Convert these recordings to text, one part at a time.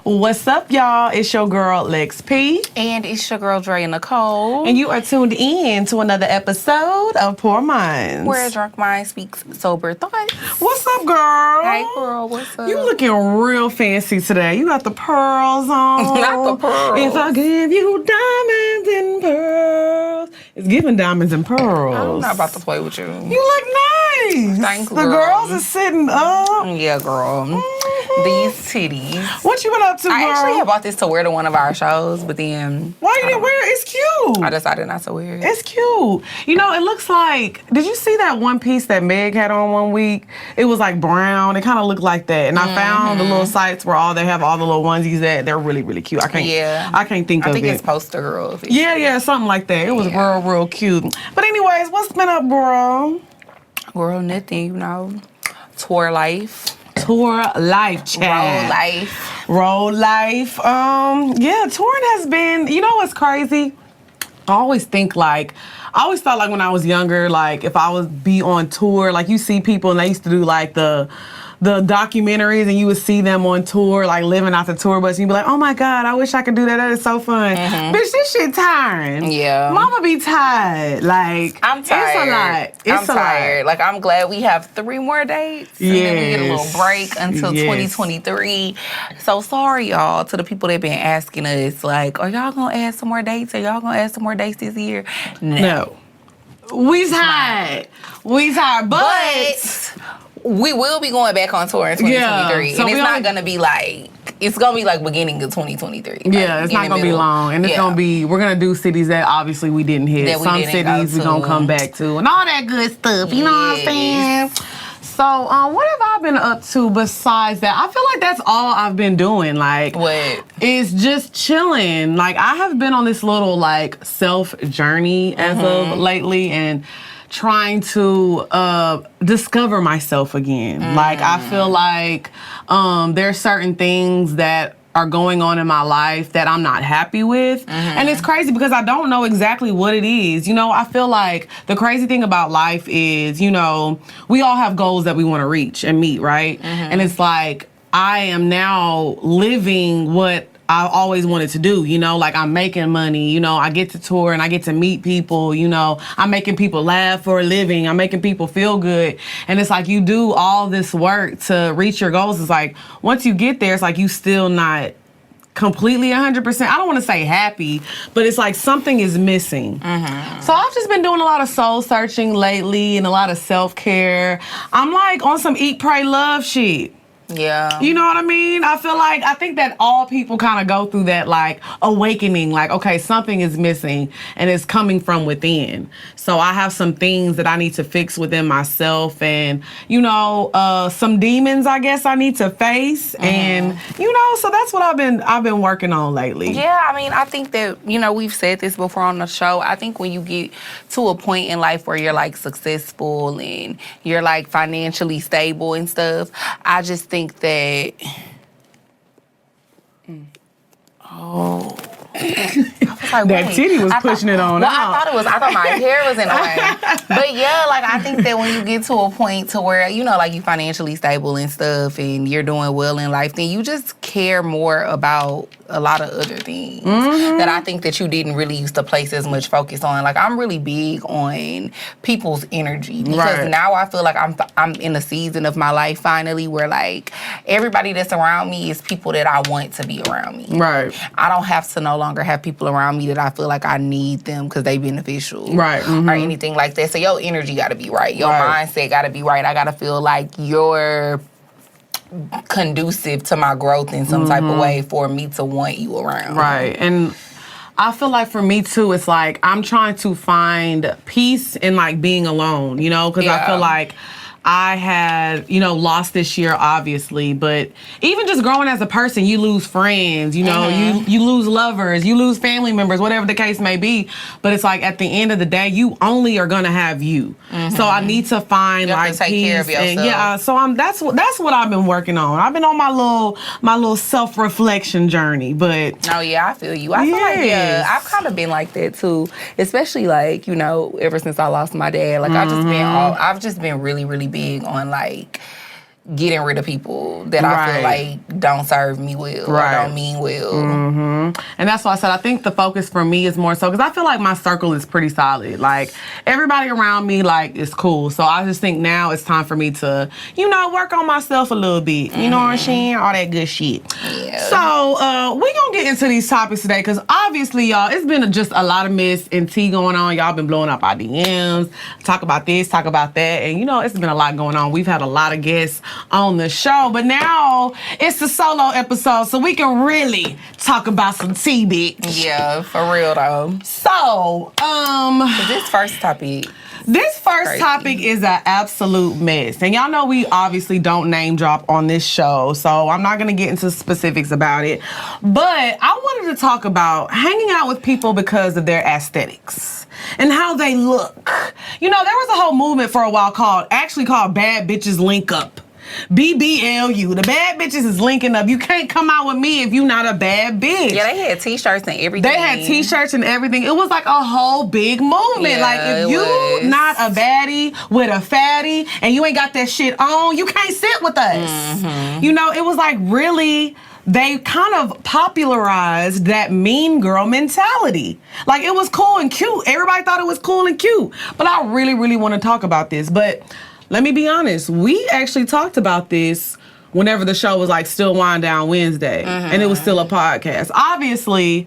What's up, y'all? It's your girl, Lex P. And it's your girl, Dre Nicole. And you are tuned in to another episode of Poor Minds, where a drunk mind speaks sober thoughts. What's up, girl? Hey, girl, what's up? You looking real fancy today. You got the pearls on. Not the pearls. If I give you diamonds and pearls. It's giving diamonds and pearls. I'm not about to play with you. You look nice. Thanks, the girl. girls are sitting up. Yeah, girl. These titties. What you been up to, girl? I actually had bought this to wear to one of our shows, but then... Why you didn't wear it? It's cute. I decided not to wear it. It's cute. You know, it looks like... Did you see that one piece that Meg had on one week? It was like brown. It kind of looked like that. And I found the little sites where they have all the little onesies at. They're really, really cute. I can't think of it. I think it's Poster Girl. Yeah, something like that. It was real cute. But anyways, what's been up, girl? Girl, nothing, you know. Tour life. Tour life, child. Roll life. Yeah, touring has been, you know what's crazy? I always thought like when I was younger, like if I would be on tour, like you see people and they used to do like the documentaries and you would see them on tour, like living out the tour bus, and you'd be like, oh my God, I wish I could do that. That is so fun. Bitch, this shit tiring. Yeah. Mama be tired. Like, I'm tired. It's a lot. Like, I'm glad we have 3 more dates. And then we get a little break until 2023. So sorry, y'all, to the people that been asking us, like, are y'all gonna add some more dates? Are y'all gonna add some more dates this year? No. We tired. But we will be going back on tour in 2023. Yeah, so and it's not going to be like, it's going to be like beginning of 2023. Yeah, it's not going to be long. And it's going to be, we're going to do cities that obviously we didn't hit. Some cities we're going to come back to. And all that good stuff. You know what I'm saying? So, what have I been up to besides that? I feel like that's all I've been doing. Like, what? It's just chilling. Like, I have been on this little, like, self-journey as of lately. And trying to discover myself again. Like, I feel like there's certain things that are going on in my life that I'm not happy with. And it's crazy because I don't know exactly what it is. You know, I feel like the crazy thing about life is, you know, we all have goals that we want to reach and meet, right? And it's like, I am now living what I always wanted to do, you know, like I'm making money, you know, I get to tour and I get to meet people, you know, I'm making people laugh for a living, I'm making people feel good. And it's like you do all this work to reach your goals. It's like once you get there, it's like you still not completely 100%. I don't want to say happy, but it's like something is missing. So I've just been doing a lot of soul searching lately and a lot of self-care. I'm like on some eat, pray, love shit. Yeah. You know what I mean? I think that all people kind of go through that, like, awakening. Like, okay, something is missing, and it's coming from within. So I have some things that I need to fix within myself, and, you know, some demons, I guess, I need to face. And, you know, so that's what I've been working on lately. Yeah, I mean, I think that, you know, we've said this before on the show. I think when you get to a point in life where you're, like, successful and you're, like, financially stable and stuff, I just think that that titty was pushing it on out. I thought my hair was in the way. But yeah, like I think that when you get to a point to where, you know, like you financially stable and stuff and you're doing well in life, then you just care more about a lot of other things that I think that you didn't really used to place as much focus on. Like I'm really big on people's energy because now I feel like I'm in a season of my life finally where like everybody that's around me is people that I want to be around me. Right. I don't have to no longer have people around me that I feel like I need them because they beneficial. Right. Or anything like that. So your energy got to be right. Your mindset got to be right. I got to feel like you're conducive to my growth in some type of way for me to want you around. Right. And I feel like for me too, it's like I'm trying to find peace in like being alone, you know, because I feel like I had, you know, lost this year, obviously, but even just growing as a person, you lose friends, you know, you lose lovers, you lose family members, whatever the case may be. But it's like at the end of the day, you only are gonna have you. So I need to find you have like to take peace care of yourself. and so that's what I've been working on. I've been on my little self-reflection journey, but oh yeah, I feel you. I feel like I've kind of been like that too, especially like, you know, ever since I lost my dad. Like I've just been really, really big on like getting rid of people that I feel like don't serve me well or don't mean well. Mm-hmm. And that's why I said I think the focus for me is more so because I feel like my circle is pretty solid. Like, everybody around me, like, is cool. So I just think now it's time for me to, you know, work on myself a little bit. You know what I'm saying? All that good shit. Yeah. So we gonna get into these topics today because obviously, y'all, it's been just a lot of mess and tea going on. Y'all been blowing up our DMs, talk about this, talk about that. And, you know, it's been a lot going on. We've had a lot of guests on the show, but now it's the solo episode, so we can really talk about some tea, bitch. Yeah, for real though. So, this first topic is an absolute mess. And y'all know we obviously don't name drop on this show, so I'm not gonna get into specifics about it. But I wanted to talk about hanging out with people because of their aesthetics and how they look. You know, there was a whole movement for a while called Bad Bitches Link Up. BBLU. The bad bitches is linking up. You can't come out with me if you not a bad bitch. Yeah, they had t-shirts and everything. It was like a whole big movement. Yeah, like, if you not a baddie with a fatty and you ain't got that shit on, you can't sit with us. Mm-hmm. You know, it was like really... They kind of popularized that mean girl mentality. Like, it was cool and cute. Everybody thought it was cool and cute. But I really, really want to talk about this. But let me be honest. We actually talked about this whenever the show was, like, still Wind Down Wednesday. Mm-hmm. And it was still a podcast. Obviously,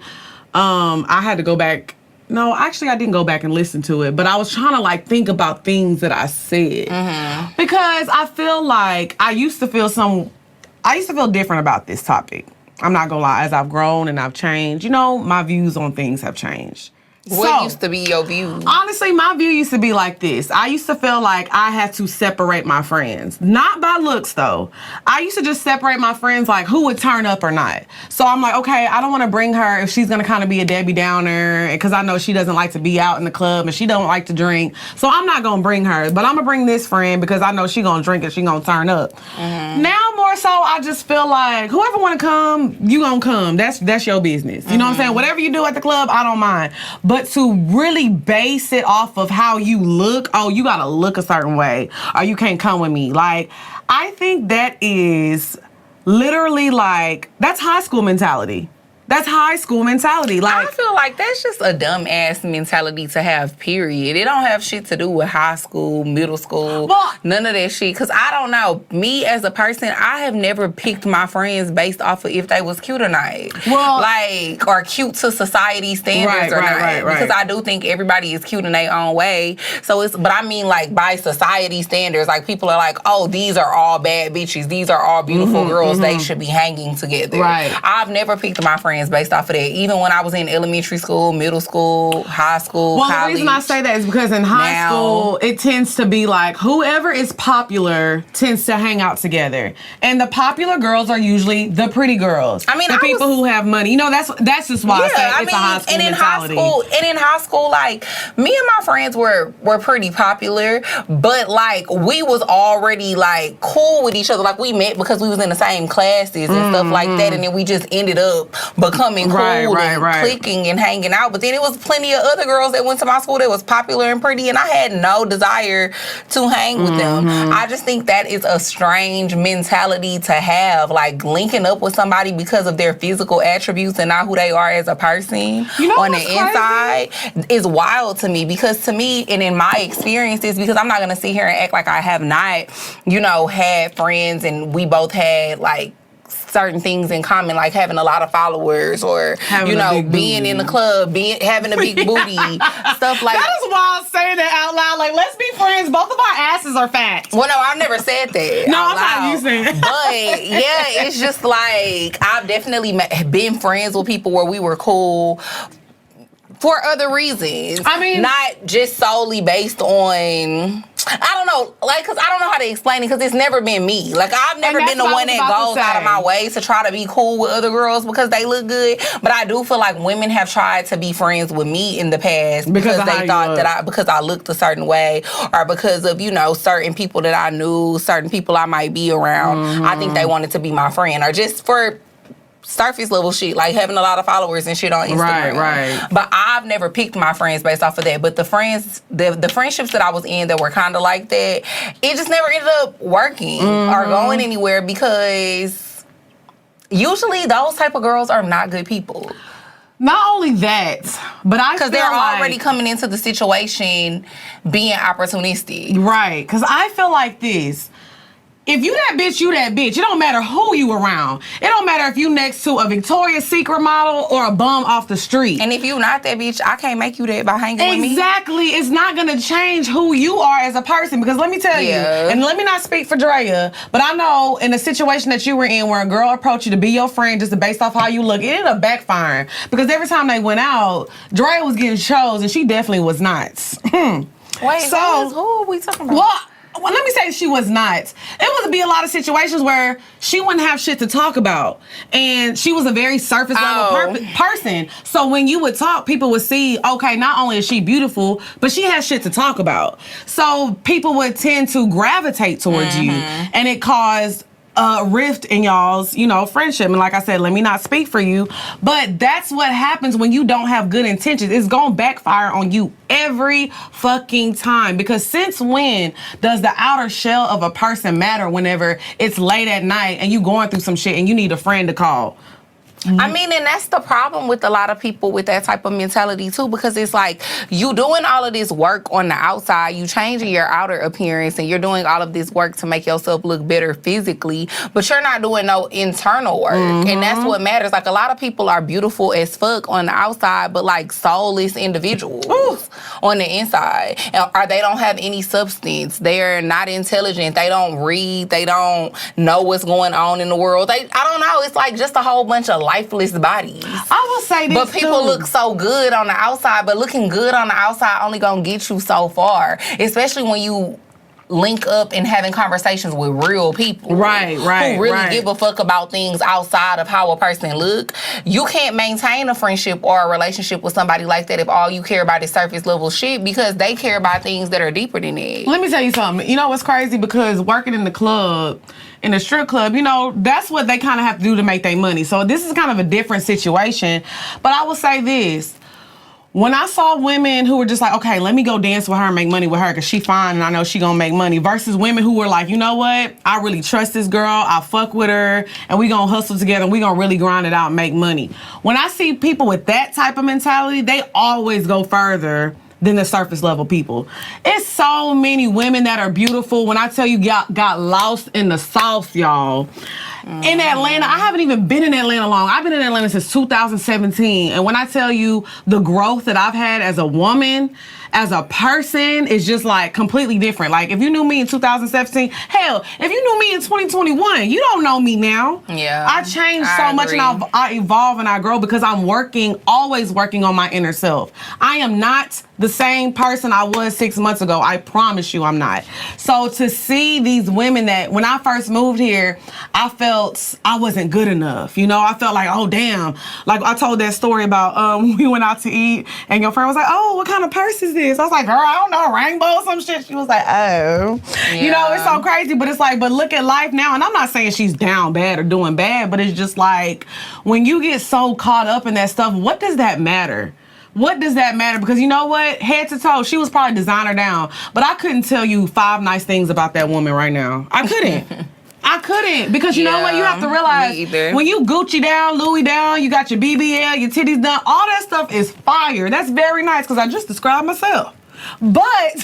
I had to go back. No, actually, I didn't go back and listen to it. But I was trying to, like, think about things that I said. Mm-hmm. Because I feel like I used to feel different about this topic. I'm not gonna lie. As I've grown and I've changed, you know, my views on things have changed. What used to be your view? Honestly, my view used to be like this. I used to feel like I had to separate my friends. Not by looks, though. I used to just separate my friends, like, who would turn up or not. So I'm like, okay, I don't want to bring her if she's going to kind of be a Debbie Downer, because I know she doesn't like to be out in the club and she don't like to drink. So I'm not going to bring her. But I'm going to bring this friend because I know she going to drink and she going to turn up. Mm-hmm. Now, more so, I just feel like whoever want to come, you going to come. That's your business. You know what I'm saying? Whatever you do at the club, I don't mind. But to really base it off of how you look, oh, you gotta look a certain way, or you can't come with me. Like, I think that is literally like, that's high school mentality. That's high school mentality. Like, I feel like that's just a dumb-ass mentality to have, period. It don't have shit to do with high school, middle school, none of that shit. Because I don't know. Me, as a person, I have never picked my friends based off of if they was cute or not. Well, like, or cute to society standards or not. Right. Because I do think everybody is cute in their own way. So but I mean, like, by society standards, like, people are like, oh, these are all bad bitches. These are all beautiful girls. They should be hanging together. Right. I've never picked my friends based off of that. Even when I was in elementary school, middle school, high school, college. The reason I say that is because in high school, it tends to be like whoever is popular tends to hang out together. And the popular girls are usually the pretty girls. I mean, the people who have money. You know, that's just why I say it's a high school mentality. And in high school, like, me and my friends were pretty popular, but, like, we was already, like, cool with each other. Like, we met because we was in the same classes and stuff like that, and then we just ended up becoming cool and clicking and hanging out. But then it was plenty of other girls that went to my school that was popular and pretty, and I had no desire to hang with them. I just think that is a strange mentality to have, like, linking up with somebody because of their physical attributes and not who they are as a person, you know, on the inside is wild to me. Because to me, and in my experiences, because I'm not going to sit here and act like I have not, you know, had friends and we both had, like, certain things in common, like having a lot of followers or, having, you know, being in the club, having a big booty, stuff like that. Is why I'm saying that out loud. Like, let's be friends. Both of our asses are fat. Well, no, I've never said that. No, I'm not using it. But, yeah, it's just like, I've definitely been friends with people where we were cool for other reasons. I mean, not just solely based on, I don't know, like, because I don't know how to explain it, because it's never been me. Like, I've never been the one that goes out of my way to try to be cool with other girls because they look good. But I do feel like women have tried to be friends with me in the past because they thought that because I looked a certain way, or because of, you know, certain people that I knew, certain people I might be around. I think they wanted to be my friend, or just for surface level shit, like having a lot of followers and shit on Instagram. Right. But I've never picked my friends based off of that. But the friendships that I was in that were kind of like that, it just never ended up working or going anywhere because usually those type of girls are not good people. Not only that, but I feel because they're like, already coming into the situation being opportunistic. Right, because I feel like this. If you that bitch, you that bitch. It don't matter who you around. It don't matter if you next to a Victoria's Secret model or a bum off the street. And if you not that bitch, I can't make you that by hanging with me. Exactly. It's not going to change who you are as a person. Because let me tell you, and let me not speak for Drea, but I know in the situation that you were in where a girl approached you to be your friend just based off how you look, it ended up backfiring. Because every time they went out, Drea was getting shows and she definitely was not. Wait, so who are we talking about? Well, let me say she was not. It would be a lot of situations where she wouldn't have shit to talk about. And she was a very surface level person. So when you would talk, people would see, okay, not only is she beautiful, but she has shit to talk about. So people would tend to gravitate towards you. And it caused a rift in y'all's, friendship. And like I said, let me not speak for you, but that's what happens when you don't have good intentions. It's gonna backfire on you every fucking time. Because since when does the outer shell of a person matter whenever it's late at night and you going through some shit and you need a friend to call? I mean, and that's the problem with a lot of people with that type of mentality too, because it's like you doing all of this work on the outside, you changing your outer appearance, and you're doing all of this work to make yourself look better physically, but you're not doing no internal work. And that's what matters. Like, a lot of people are beautiful as fuck on the outside, but like soulless individuals on the inside. Or they don't have any substance. They're not intelligent. They don't read. They don't know what's going on in the world. I don't know. It's like just a whole bunch of lifeless bodies. I will say this, but people look so good on the outside, but looking good on the outside only gonna get you so far, especially when you link up and having conversations with real people. Right. Who really give a fuck about things outside of how a person look. You can't maintain a friendship or a relationship with somebody like that if all you care about is surface level shit, because they care about things that are deeper than that. Let me tell you something. You know what's crazy? Because working in the club, in the strip club, that's what they kind of have to do to make their money. So this is kind of a different situation. But I will say this. When I saw women who were just like, okay, let me go dance with her and make money with her because she fine and I know she gonna make money, versus women who were like, you know what? I really trust this girl. I fuck with her and we gonna hustle together and we gonna really grind it out and make money. When I see people with that type of mentality, they always go further than the surface level people. It's so many women that are beautiful. When I tell you got lost in the sauce, y'all. In Atlanta, I haven't even been in Atlanta long. I've been in Atlanta since 2017. And when I tell you the growth that I've had as a woman, as a person, is just like completely different. Like, if you knew me in 2017, hell, if you knew me in 2021, you don't know me now. Yeah. I changed so much and I evolve and I grow because I'm always working on my inner self. I am not the same person I was 6 months ago. I promise you I'm not. So to see these women that, when I first moved here, I felt I wasn't good enough. I felt like, oh, damn. Like, I told that story about we went out to eat and your friend was like, oh, what kind of purse is this? I was like, girl, I don't know, rainbow or some shit. She was like, oh. Yeah. It's so crazy, but it's like, but look at life now. And I'm not saying she's down bad or doing bad, but it's just like, when you get so caught up in that stuff, what does that matter? What does that matter? Because you know what? Head to toe, she was probably designer down. But I couldn't tell you 5 nice things about that woman right now. I couldn't. I couldn't. Because you know what? You have to realize, when you Gucci down, Louis down, you got your BBL, your titties done, all that stuff is fire. That's very nice because I just described myself. But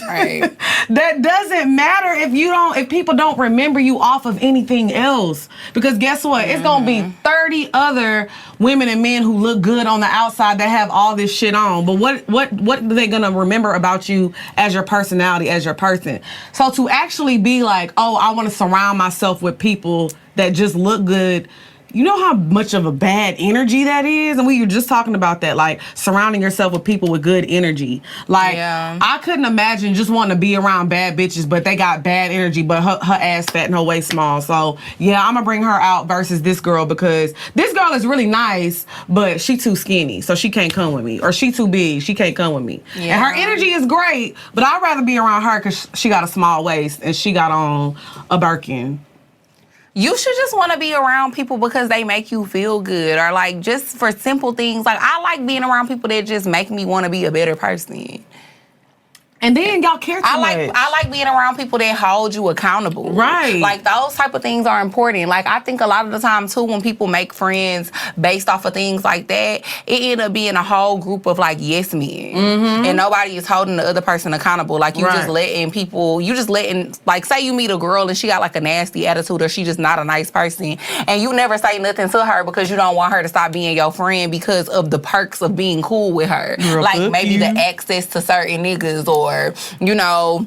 that doesn't matter if people don't remember you off of anything else. Because guess what? It's gonna be 30 other women and men who look good on the outside that have all this shit on. But what are they gonna remember about you as your personality, as your person? So to actually be like, oh, I want to surround myself with people that just look good. You know how much of a bad energy that is? And we were just talking about that, like surrounding yourself with people with good energy. Like, I couldn't imagine just wanting to be around bad bitches, but they got bad energy, but her ass fat and her waist small. So, yeah, I'm going to bring her out versus this girl, because this girl is really nice, but she too skinny, so she can't come with me. Or she too big, she can't come with me. Yeah. And her energy is great, but I'd rather be around her because she got a small waist and she got on a Birkin. You should just want to be around people because they make you feel good, or like just for simple things. Like I like being around people that just make me want to be a better person. And then y'all care too much. I like being around people that hold you accountable. Right. Like those type of things are important. Like I think a lot of the time too, when people make friends based off of things like that, it end up being a whole group of like yes men. And nobody is holding the other person accountable. Like you just letting like say you meet a girl and she got like a nasty attitude or she just not a nice person, and you never say nothing to her because you don't want her to stop being your friend because of the perks of being cool with her. Like maybe the access to certain niggas, or you know,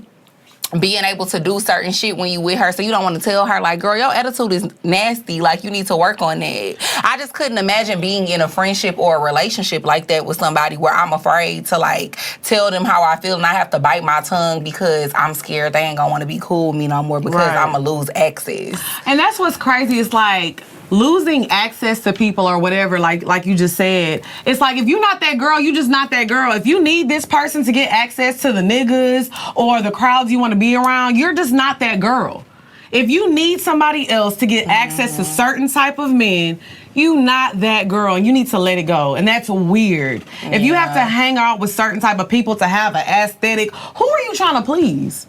being able to do certain shit when you with her. So you don't want to tell her like, girl, your attitude is nasty. Like you need to work on that. I just couldn't imagine being in a friendship or a relationship like that with somebody where I'm afraid to like tell them how I feel and I have to bite my tongue because I'm scared they ain't gonna want to be cool with me no more because I'm gonna lose access. And that's what's crazy. It's like losing access to people or whatever, like you just said. It's like if you're not that girl, you just not that girl. If you need this person to get access to the niggas or the crowds you want to be around, you're just not that girl. If you need somebody else to get access to certain type of men, you not that girl, and you need to let it go. And that's weird. If you have to hang out with certain type of people to have an aesthetic, who are you trying to please?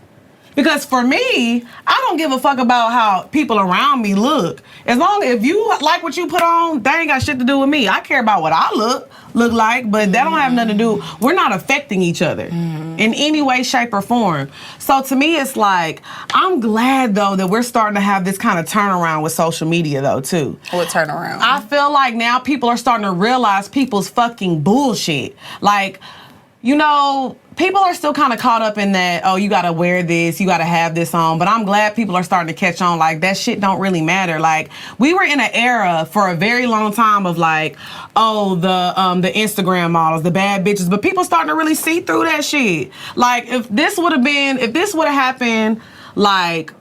Because for me, I don't give a fuck about how people around me look. As long as if you like what you put on, that ain't got shit to do with me. I care about what I look like, but that don't have nothing to do. We're not affecting each other in any way, shape, or form. So to me, it's like, I'm glad though that we're starting to have this kind of turnaround with social media though too. What turnaround? I feel like now people are starting to realize people's fucking bullshit. Like, you know, people are still kind of caught up in that, oh, you gotta wear this, you gotta have this on. But I'm glad people are starting to catch on, like, that shit don't really matter. Like, we were in an era for a very long time of like, oh, the Instagram models, the bad bitches. But people starting to really see through that shit. Like, if this would have happened, like,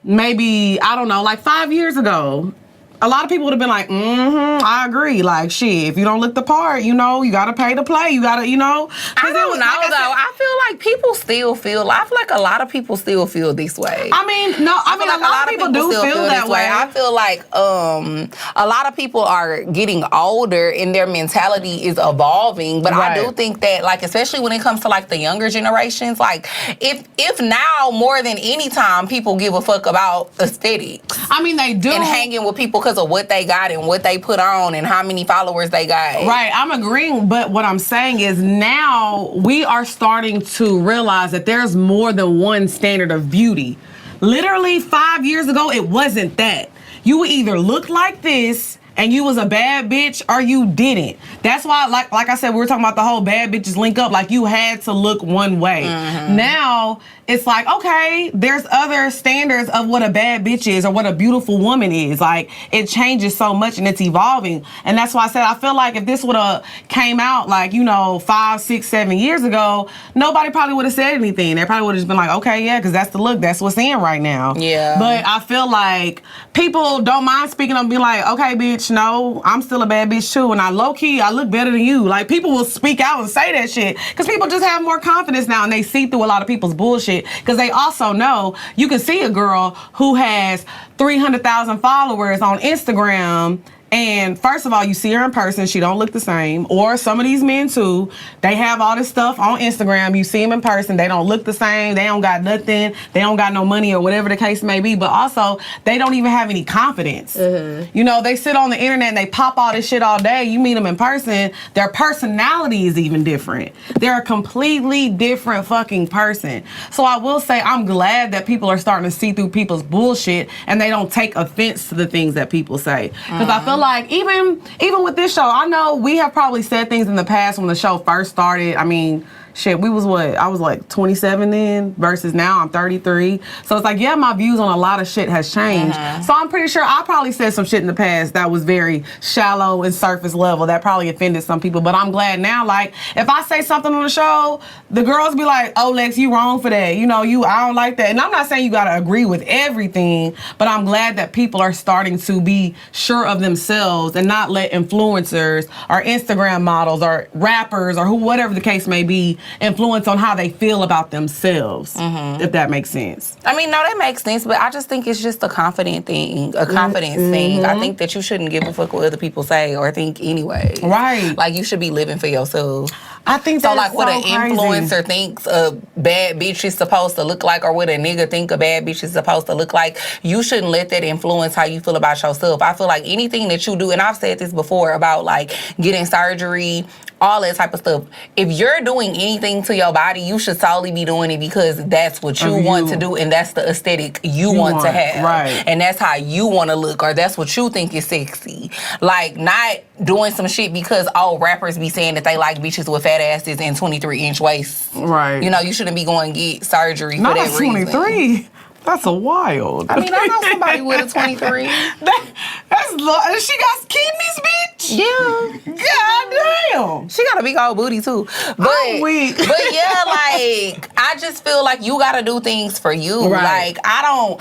maybe, I don't know, like 5 years ago, a lot of people would have been like, I agree. Like, shit, if you don't look the part, you know, you gotta pay to play. You gotta, you know. I don't know, though. I feel like people still feel, I feel like a lot of people still feel this way. I mean, no, I mean, like a lot of people do feel that way. I feel like a lot of people are getting older and their mentality is evolving. But I do think that, like, especially when it comes to, like, the younger generations, like, if now more than any time people give a fuck about aesthetics. I mean, they do. And hanging with people because of what they got and what they put on and how many followers they got. Right, I'm agreeing, but what I'm saying is now we are starting to realize that there's more than one standard of beauty. Literally 5 years ago, it wasn't that. You would either look like this and you was a bad bitch or you didn't. That's why, like I said, we were talking about the whole bad bitches link up. Like, you had to look one way. Now, it's like, okay, there's other standards of what a bad bitch is or what a beautiful woman is. Like, it changes so much and it's evolving. And that's why I said, I feel like if this would have came out, like, you know, 5, 6, 7 years ago, nobody probably would have said anything. They probably would have just been like, okay, yeah, because that's the look. That's what's in right now. Yeah. But I feel like people don't mind speaking up and be like, okay, bitch, no, I'm still a bad bitch too. And I low-key, I look better than you. Like, people will speak out and say that shit because people just have more confidence now and they see through a lot of people's bullshit. Because they also know you can see a girl who has 300,000 followers on Instagram, and first of all, you see her in person, she don't look the same. Or some of these men too, they have all this stuff on Instagram, you see them in person, they don't look the same, they don't got nothing, they don't got no money or whatever the case may be, but also they don't even have any confidence. You know, they sit on the internet and they pop all this shit all day, you meet them in person, their personality is even different. They're a completely different fucking person. So I will say I'm glad that people are starting to see through people's bullshit and they don't take offense to the things that people say. Because I feel like even with this show, I know we have probably said things in the past when the show first started. I mean, shit, we was what? I was like 27 then versus now I'm 33. So it's like, yeah, my views on a lot of shit has changed. So I'm pretty sure I probably said some shit in the past that was very shallow and surface level that probably offended some people. But I'm glad now, like, if I say something on the show, the girls be like, oh, Lex, you wrong for that. You know, I don't like that. And I'm not saying you gotta agree with everything, but I'm glad that people are starting to be sure of themselves and not let influencers or Instagram models or rappers or whatever the case may be influence on how they feel about themselves, if that makes sense. I mean, no, that makes sense, but I just think it's just a confidence thing. I think that you shouldn't give a fuck what other people say or think anyway. Right. Like, you should be living for yourself. I think so. That's Like, what so an crazy. influencer thinks a bad bitch is supposed to look like, or what a nigga think a bad bitch is supposed to look like, you shouldn't let that influence how you feel about yourself. I feel like anything that you do, and I've said this before about like getting surgery, all that type of stuff. If you're doing anything to your body, you should solely be doing it because that's what you want to do, and that's the aesthetic you want to have. Right. And that's how you want to look, or that's what you think is sexy. Like, not doing some shit because, rappers be saying that they like bitches with fat asses and 23-inch waists. Right. You know, you shouldn't be going to get surgery for that reason. 23. That's a wild. I mean, I know somebody with a 23. She got kidneys, bitch? Yeah. God damn. She got a big old booty, too. But weak. But yeah, like, I just feel like you got to do things for you. Right. Like,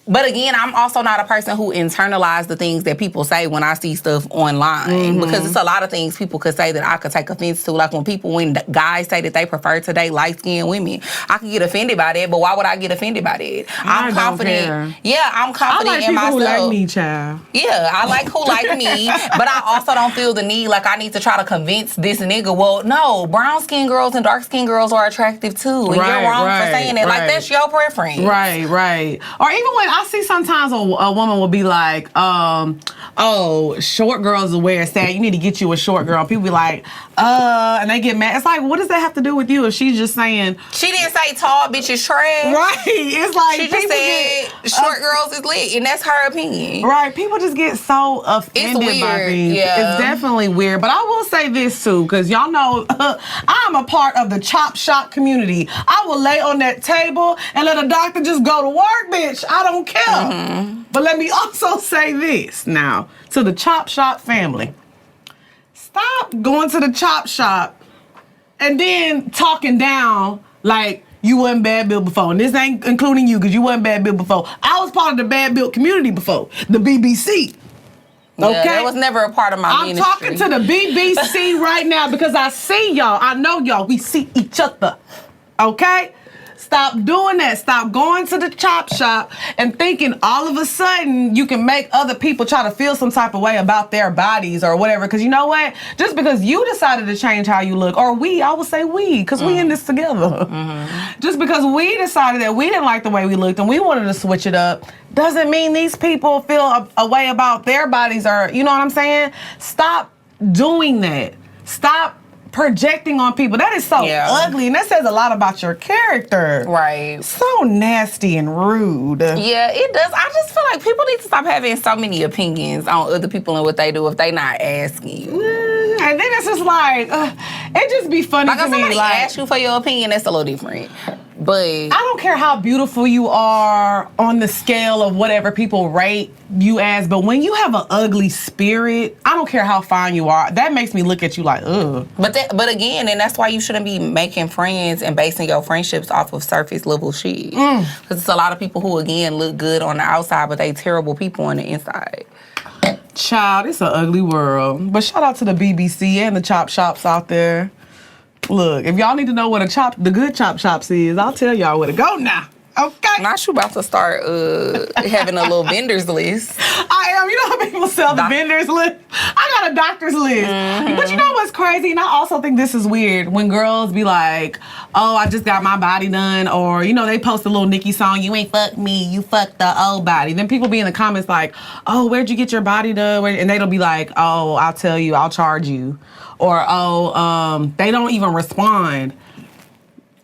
But again, I'm also not a person who internalize the things that people say when I see stuff online, because it's a lot of things people could say that I could take offense to. Like when guys say that they prefer to date light-skinned women, I could get offended by that, but why would I get offended by that? I'm confident. Care. Yeah, I'm confident in myself. I like people who like me, child. Yeah, I like who like me, but I also don't feel the need like I need to try to convince this nigga, well, no, brown-skinned girls and dark-skinned girls are attractive too, and you're wrong for saying that. Like, that's your preference. Right. Or even when I see sometimes a woman will be like, short girls will wear sad. You need to get you a short girl. People be like, and they get mad. It's like, what does that have to do with you if she's just saying... She didn't say tall bitches trash. Right. It's like... She just said short girls is lit, and that's her opinion. Right. People just get so offended by things. Yeah. It's definitely weird. But I will say this, too, because y'all know I'm a part of the chop shop community. I will lay on that table and let a doctor just go to work, bitch. I don't care. But let me also say this now to the chop shop family. Stop going to the chop shop and then talking down like you wasn't bad built before. And this ain't including you because you wasn't bad built before. I was part of the bad built community before, the BBC. Yeah, okay? That was never a part of my ministry. I'm talking to the BBC right now because I see y'all. I know y'all. We see each other. Okay? Stop doing that. Stop going to the chop shop and thinking all of a sudden you can make other people try to feel some type of way about their bodies or whatever. Because you know what? Just because you decided to change how you look, or I would say we, because we in this together. Just because we decided that we didn't like the way we looked and we wanted to switch it up, doesn't mean these people feel a way about their bodies, or, you know what I'm saying? Stop doing that. Stop projecting on people. That is so ugly, and that says a lot about your character. Right. So nasty and rude. Yeah, it does. I just feel like people need to stop having so many opinions on other people and what they do if they not asking you. And then it's just like, it just be funny like to if me. somebody Like, asks you for your opinion, that's a little different. But I don't care how beautiful you are on the scale of whatever people rate you as, but when you have an ugly spirit, I don't care how fine you are. That makes me look at you like, ugh. But again, and that's why you shouldn't be making friends and basing your friendships off of surface level shit. Because it's a lot of people who, again, look good on the outside, but they terrible people on the inside. Child, it's an ugly world. But shout out to the BBC and the chop shops out there. Look, if y'all need to know what the good chop shops is, I'll tell y'all where to go now. Okay. Not you about to start having a little vendors list. I am. You know how people sell the vendors list? I got a doctor's list. But you know what's crazy? And I also think this is weird when girls be like, oh, I just got my body done. Or, you know, they post a little Nicki song, you ain't fucked me, you fucked the old body. Then people be in the comments like, oh, where'd you get your body done? And they'll be like, oh, I'll tell you, I'll charge you. Or, they don't even respond.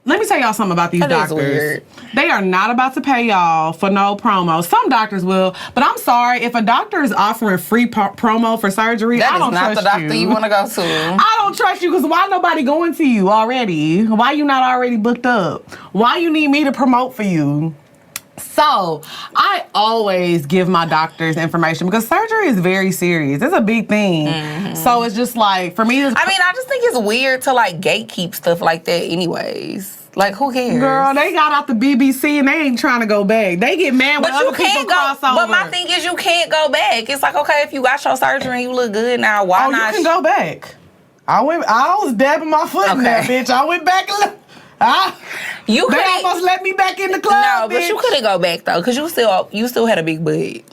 Let me tell y'all something about these doctors. Weird. They are not about to pay y'all for no promo. Some doctors will, but I'm sorry, if a doctor is offering free promo for surgery, I don't trust you. That is not the doctor you want to go to. I don't trust you, because why nobody going to you already? Why you not already booked up? Why you need me to promote for you? So, I always give my doctors information because surgery is very serious. It's a big thing. So, it's just like, for me... I just think it's weird to, like, gatekeep stuff like that anyways. Like, who cares? Girl, they got out the BBC and they ain't trying to go back. They get mad when other people cross over. But my thing is, you can't go back. It's like, okay, if you got your surgery and you look good now, why not? You can go back. I was dabbing my foot in there, bitch. I went back and they almost let me back in the club. No, but bitch. you couldn't go back though, because you still had a big butt.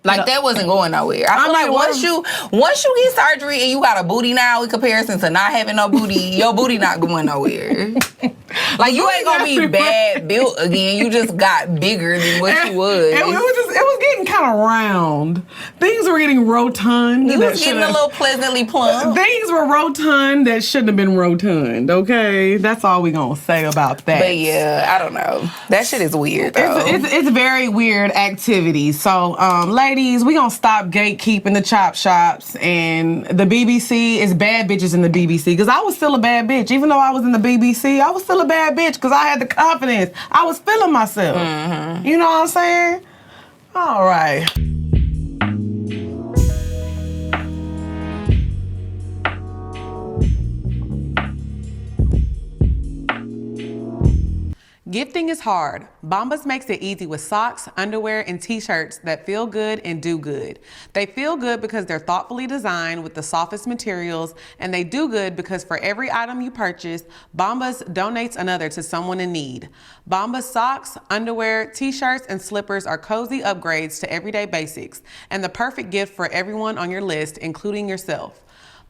Like, that wasn't going nowhere. I feel like once you get surgery and you got a booty now in comparison to not having no booty, your booty not going nowhere. Like, you ain't gonna be bad built again. You just got bigger than what you was. It was getting kind of round. Things were getting rotund. You was getting a little pleasantly plump. Things were rotund that shouldn't have been rotund, okay? That's all we gonna say about that. But yeah, I don't know. That shit is weird, though. It's very weird activity. So, ladies, we gonna stop gatekeeping the chop shops and the BBC. Is bad bitches in the BBC. Because I was still a bad bitch. Even though I was in the BBC, I was still a bad bitch because I had the confidence. I was feeling myself. Mm-hmm. You know what I'm saying? All right. Gifting is hard. Bombas makes it easy with socks, underwear, and t-shirts that feel good and do good. They feel good because they're thoughtfully designed with the softest materials, and they do good because for every item you purchase, Bombas donates another to someone in need. Bombas socks, underwear, t-shirts, and slippers are cozy upgrades to everyday basics, and the perfect gift for everyone on your list, including yourself.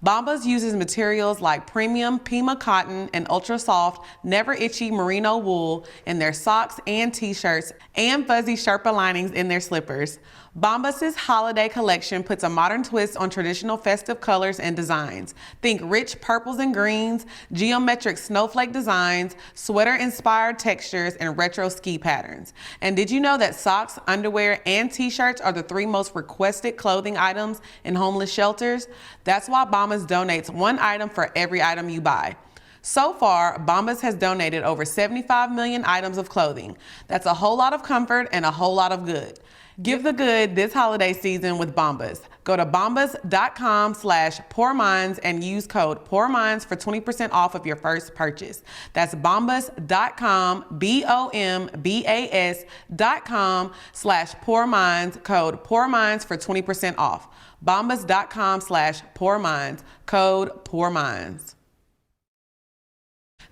Bombas uses materials like premium Pima cotton and ultra soft, never itchy merino wool in their socks and t-shirts, and fuzzy Sherpa linings in their slippers. Bombas' holiday collection puts a modern twist on traditional festive colors and designs. Think rich purples and greens, geometric snowflake designs, sweater-inspired textures, and retro ski patterns. And did you know that socks, underwear, and t-shirts are the 3 most requested clothing items in homeless shelters? That's why Bombas donates 1 item for every item you buy. So far, Bombas has donated over 75 million items of clothing. That's a whole lot of comfort and a whole lot of good. Give the good this holiday season with Bombas. Go to bombas.com/poorminds and use code poorminds for 20% off of your first purchase. That's bombas.com, bombas.com/poorminds, code poorminds for 20% off. bombas.com/poorminds, code poorminds.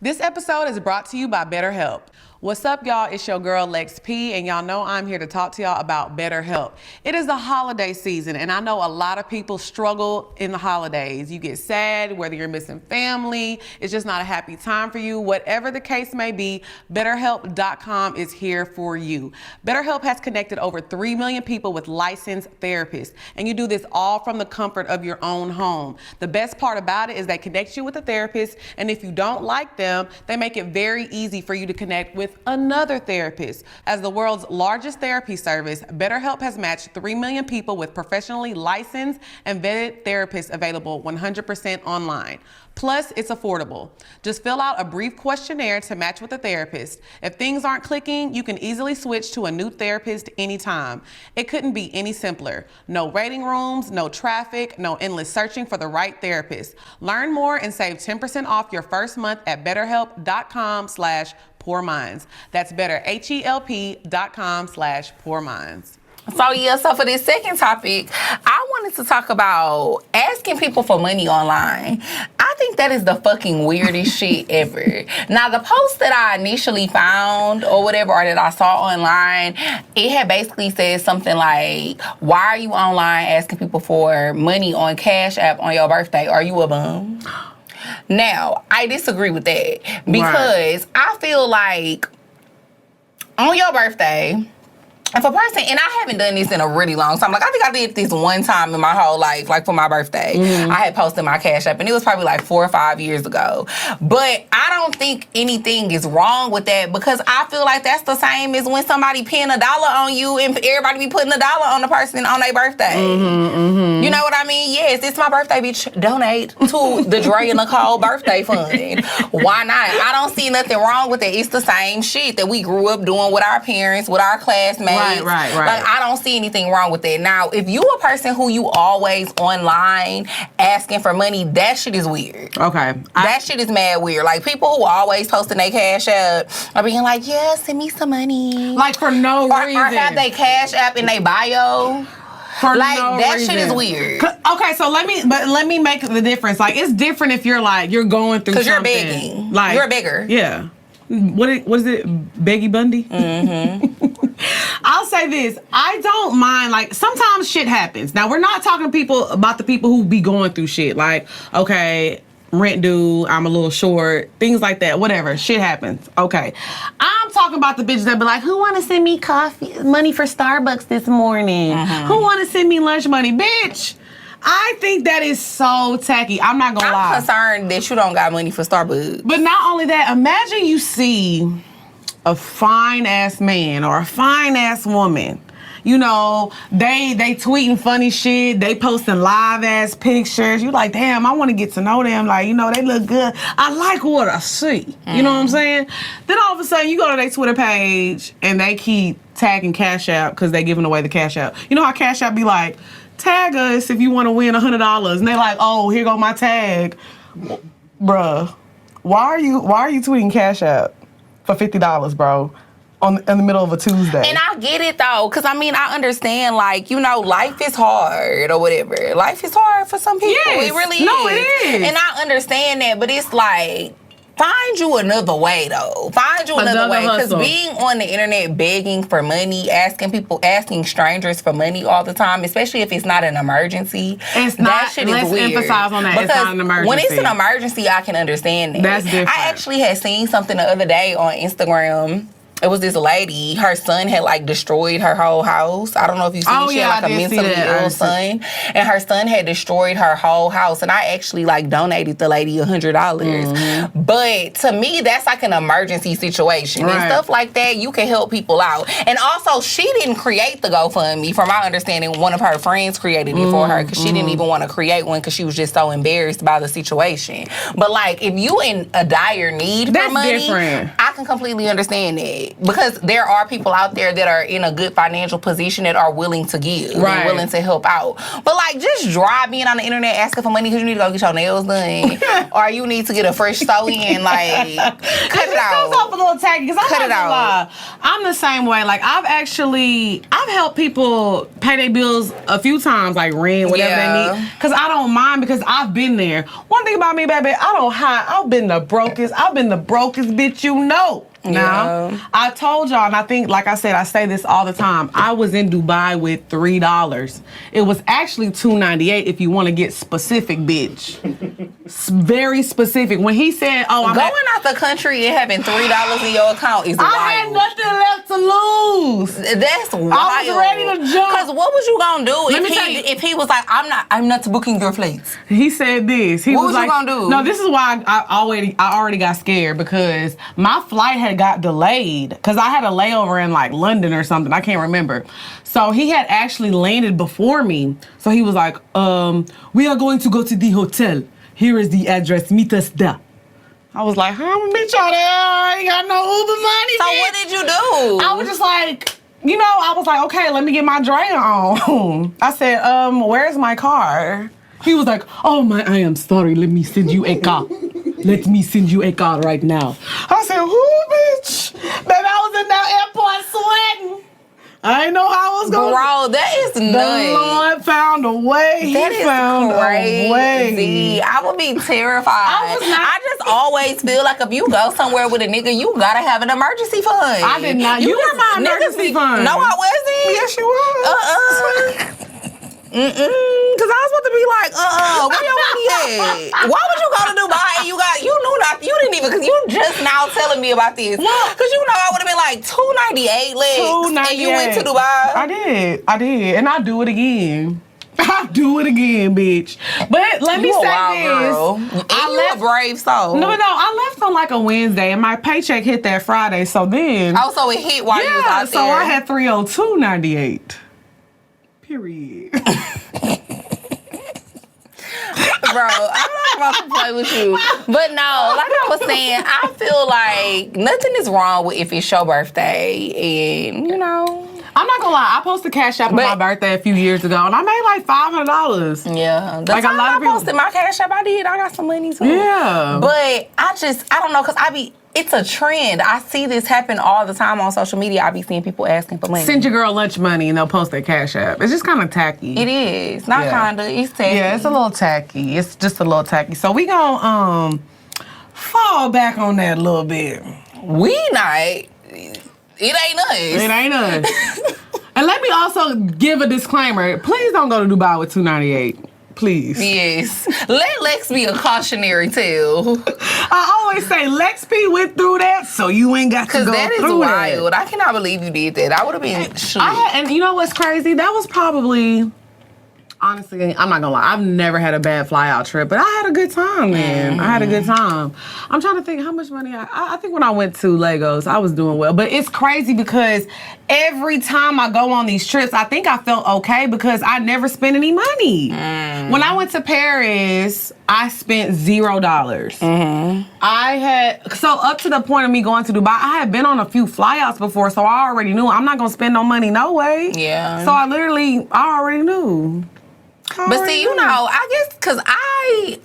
This episode is brought to you by BetterHelp. What's up, y'all? It's your girl, Lex P, and y'all know I'm here to talk to y'all about BetterHelp. It is the holiday season, and I know a lot of people struggle in the holidays. You get sad, whether you're missing family, it's just not a happy time for you. Whatever the case may be, BetterHelp.com is here for you. BetterHelp has connected over 3 million people with licensed therapists, and you do this all from the comfort of your own home. The best part about it is they connect you with a therapist, and if you don't like them, they make it very easy for you to connect with another therapist. As the world's largest therapy service, BetterHelp has matched 3 million people with professionally licensed and vetted therapists available 100% online. Plus, it's affordable. Just fill out a brief questionnaire to match with a therapist. If things aren't clicking, you can easily switch to a new therapist anytime. It couldn't be any simpler. No waiting rooms, no traffic, no endless searching for the right therapist. Learn more and save 10% off your first month at betterhelp.com/poorminds. That's betterhelp.com/poorminds. So for this second topic, I wanted to talk about asking people for money online. I think that is the fucking weirdest shit ever. Now, the post that I initially found or whatever, or that I saw online, it had basically said something like, why are you online asking people for money on Cash App on your birthday? Are you a bum? Now, I disagree with that because I feel like on your birthday, if a person, and I haven't done this in a really long time, like I think I did this one time in my whole life, like for my birthday. Mm-hmm. I had posted my Cash App, and it was probably like 4 or 5 years ago. But I don't think anything is wrong with that because I feel like that's the same as when somebody pin $1 on you and everybody be putting $1 on the person on their birthday. Mm-hmm, mm-hmm. You know what I mean? Yes, it's my birthday, bitch. Donate to the Dre and Nicole birthday fund. Why not? I don't see nothing wrong with it. It's the same shit that we grew up doing with our parents, with our classmates. Right. Like, I don't see anything wrong with that. Now, if you a person who you always online asking for money, that shit is weird. Okay. That shit is mad weird. Like, people who always posting their Cash App are being like, yeah, send me some money. Like, for no reason. Or have they Cash App in their bio. For like no that reason. shit is weird. Okay, so let me make the difference. Like, it's different if you're going through something. Because you're begging. Like, you're a beggar. Yeah. What is it? Beggy Bundy? Mm-hmm. I'll say this. I don't mind, like, sometimes shit happens. Now, we're not talking about the people who be going through shit. Like, okay, rent due, I'm a little short, things like that, whatever. Shit happens. Okay. I'm talking about the bitches that be like, who want to send me money for Starbucks this morning? Mm-hmm. Who want to send me lunch money? Bitch, I think that is so tacky. I'm not gonna lie. I'm concerned that you don't got money for Starbucks. But not only that, imagine you see a fine-ass man or a fine-ass woman. You know, they tweeting funny shit. They posting live-ass pictures. You like, damn, I want to get to know them. Like, you know, they look good. I like what I see. Mm-hmm. You know what I'm saying? Then all of a sudden, you go to their Twitter page, and they keep tagging Cash App because they giving away the Cash App. You know how Cash App be like, tag us if you want to win $100. And they like, oh, here go my tag. Bruh, why are you tweeting Cash App for $50, bro? In the middle of a Tuesday. And I get it though, because I mean, I understand, like, you know, life is hard or whatever. Life is hard for some people. Yes. It really is. No, it is. And I understand that, but it's like, find you another way though. Find you another way. Because being on the internet begging for money, asking strangers for money all the time, especially if it's not an emergency, that shit is weird. Let's emphasize on that. Because it's not an emergency. When it's an emergency, I can understand that. That's different. I actually had seen something the other day on Instagram. It was this lady, her son had like destroyed her whole house. I don't know if you see, she had like a mentally ill son. And her son had destroyed her whole house. And I actually like donated the lady $100. Mm-hmm. But to me, that's like an emergency situation. Right. And stuff like that, you can help people out. And also, she didn't create the GoFundMe. From my understanding, one of her friends created it for her because she didn't even want to create one because she was just so embarrassed by the situation. But like, if you in a dire need for money, different. I can completely understand that. Because there are people out there that are in a good financial position that are willing to give and willing to help out. But like, just dry being on the internet asking for money because you need to go get your nails done or you need to get a fresh sew-in, like, cut it out. It off a little tacky because I'm not gonna lie. I'm the same way. Like, I've helped people pay their bills a few times, like rent, whatever they need. Because I don't mind because I've been there. One thing about me, baby, I don't hide. I've been the brokest bitch you know. Now, I told y'all, and I think, like I said, I say this all the time. I was in Dubai with $3. It was actually $2.98 if you want to get specific, bitch. Very specific. When he said, "Oh, going out the country and having $3 in your account is wild." I had nothing left to lose. That's wild. I was ready to jump. Because what was you gonna do if he was like, "I'm not booking your flights"? He said this. What was you gonna do? No, this is why I already got scared because my flight had got delayed because I had a layover in like London or something. I can't remember. So he had actually landed before me. So he was like, "We are going to go to the hotel. Here is the address. Meet us there." I was like, "I'm gonna meet y'all there. I ain't got no Uber money." So what did you do? I was just like, I was like, okay, let me get my drain on. I said, where's my car? He was like, I am sorry. Let me send you a car. Let me send you a car right now. I said, who, bitch? Baby, I was in that airport sweating. I didn't know how I was going. Bro, that is nuts. The Lord found a way. That is crazy. I would be terrified. I just always feel like if you go somewhere with a nigga, you gotta have an emergency fund. I did not. You were my emergency fund. No, I wasn't. Yes, you were. Cause I was about to be like, where your money at? Why would you go to Dubai and you didn't even, cause you just now telling me about this. Well, cause I would have been like $2.98 legs and you went to Dubai. I did. And I'll do it again. I'll do it again, bitch. But let me say this. Girl. You a brave soul. No, I left on like a Wednesday and my paycheck hit that Friday. So then. Oh, so it hit while you was out there. So I had $302.98. Period. Bro, I'm not about to play with you. But no, like I was saying, I feel like nothing is wrong with if it's your birthday and, I'm not gonna lie, I posted Cash App on my birthday a few years ago and I made like $500. Yeah. The time I posted my Cash App, I got some money too. Yeah. But I don't know, cause it's a trend. I see this happen all the time on social media. I be seeing people asking for money. Send your girl lunch money and they'll post their Cash App. It's just kind of tacky. It is. Not kinda. It's tacky. Yeah, it's a little tacky. It's just a little tacky. So we gonna fall back on that a little bit. We not. It ain't us. It ain't us. And let me also give a disclaimer. Please don't go to Dubai with $298. Please. Yes. Let Lex be a cautionary tale. I always say Lex P went through that, so you ain't got to go through that. Because that is wild. I cannot believe you did that. I would have been shook. And you know what's crazy? That was probably, honestly, I'm not gonna lie, I've never had a bad fly out trip, but I had a good time, man. I had a good time. I'm trying to think how much money I think when I went to Lagos, I was doing well. But it's crazy because every time I go on these trips, I think I felt okay because I never spent any money. When I went to Paris, I spent $0. So up to the point of me going to Dubai, I had been on a few flyouts before, so I already knew I'm not gonna spend no money, no way. Yeah. So I already knew. But see, you know, I guess because I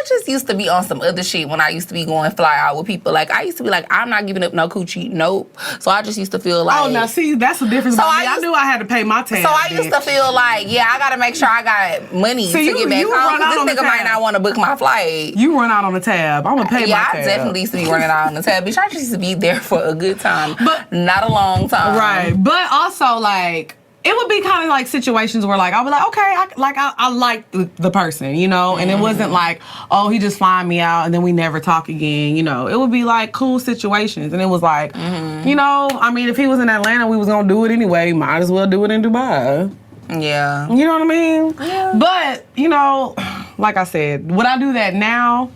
just used to be on some other shit when I used to be going fly out with people. Like, I used to be like, I'm not giving up no coochie, nope. So I just used to feel like... Oh, now see, that's the difference. I knew I had to pay my tab. So I used to feel like, yeah, I got to make sure I got money to get back home. Because this nigga might not want to book my flight. You run out on the tab. I'm going to pay my tab. Yeah, I definitely used to be running out on the tab. Bitch, I just used to be there for a good time. But not a long time. Right. But also, like... It would be kind of like situations where, like, I'll be like, okay, I like the person, you know? And it wasn't like, oh, he just flying me out and then we never talk again, you know? It would be, like, cool situations. And it was like, you know, I mean, if he was in Atlanta, we was going to do it anyway. Might as well do it in Dubai. Yeah. You know what I mean? Yeah. But, you know, like I said, would I do that now?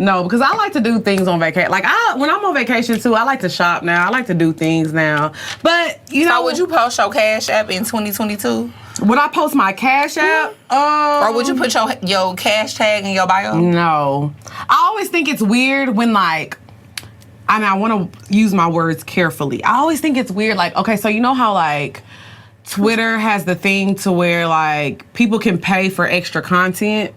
No, because I like to do things on vacation. Like, when I'm on vacation, too, I like to shop now. I like to do things now. But, you know... So, would you post your Cash App in 2022? Would I post my Cash App? Or would you put your cash tag in your bio? No. I always think it's weird when, like... I mean, I want to use my words carefully. I always think it's weird, like, okay, so you know how, like, Twitter has the thing to where, like, people can pay for extra content?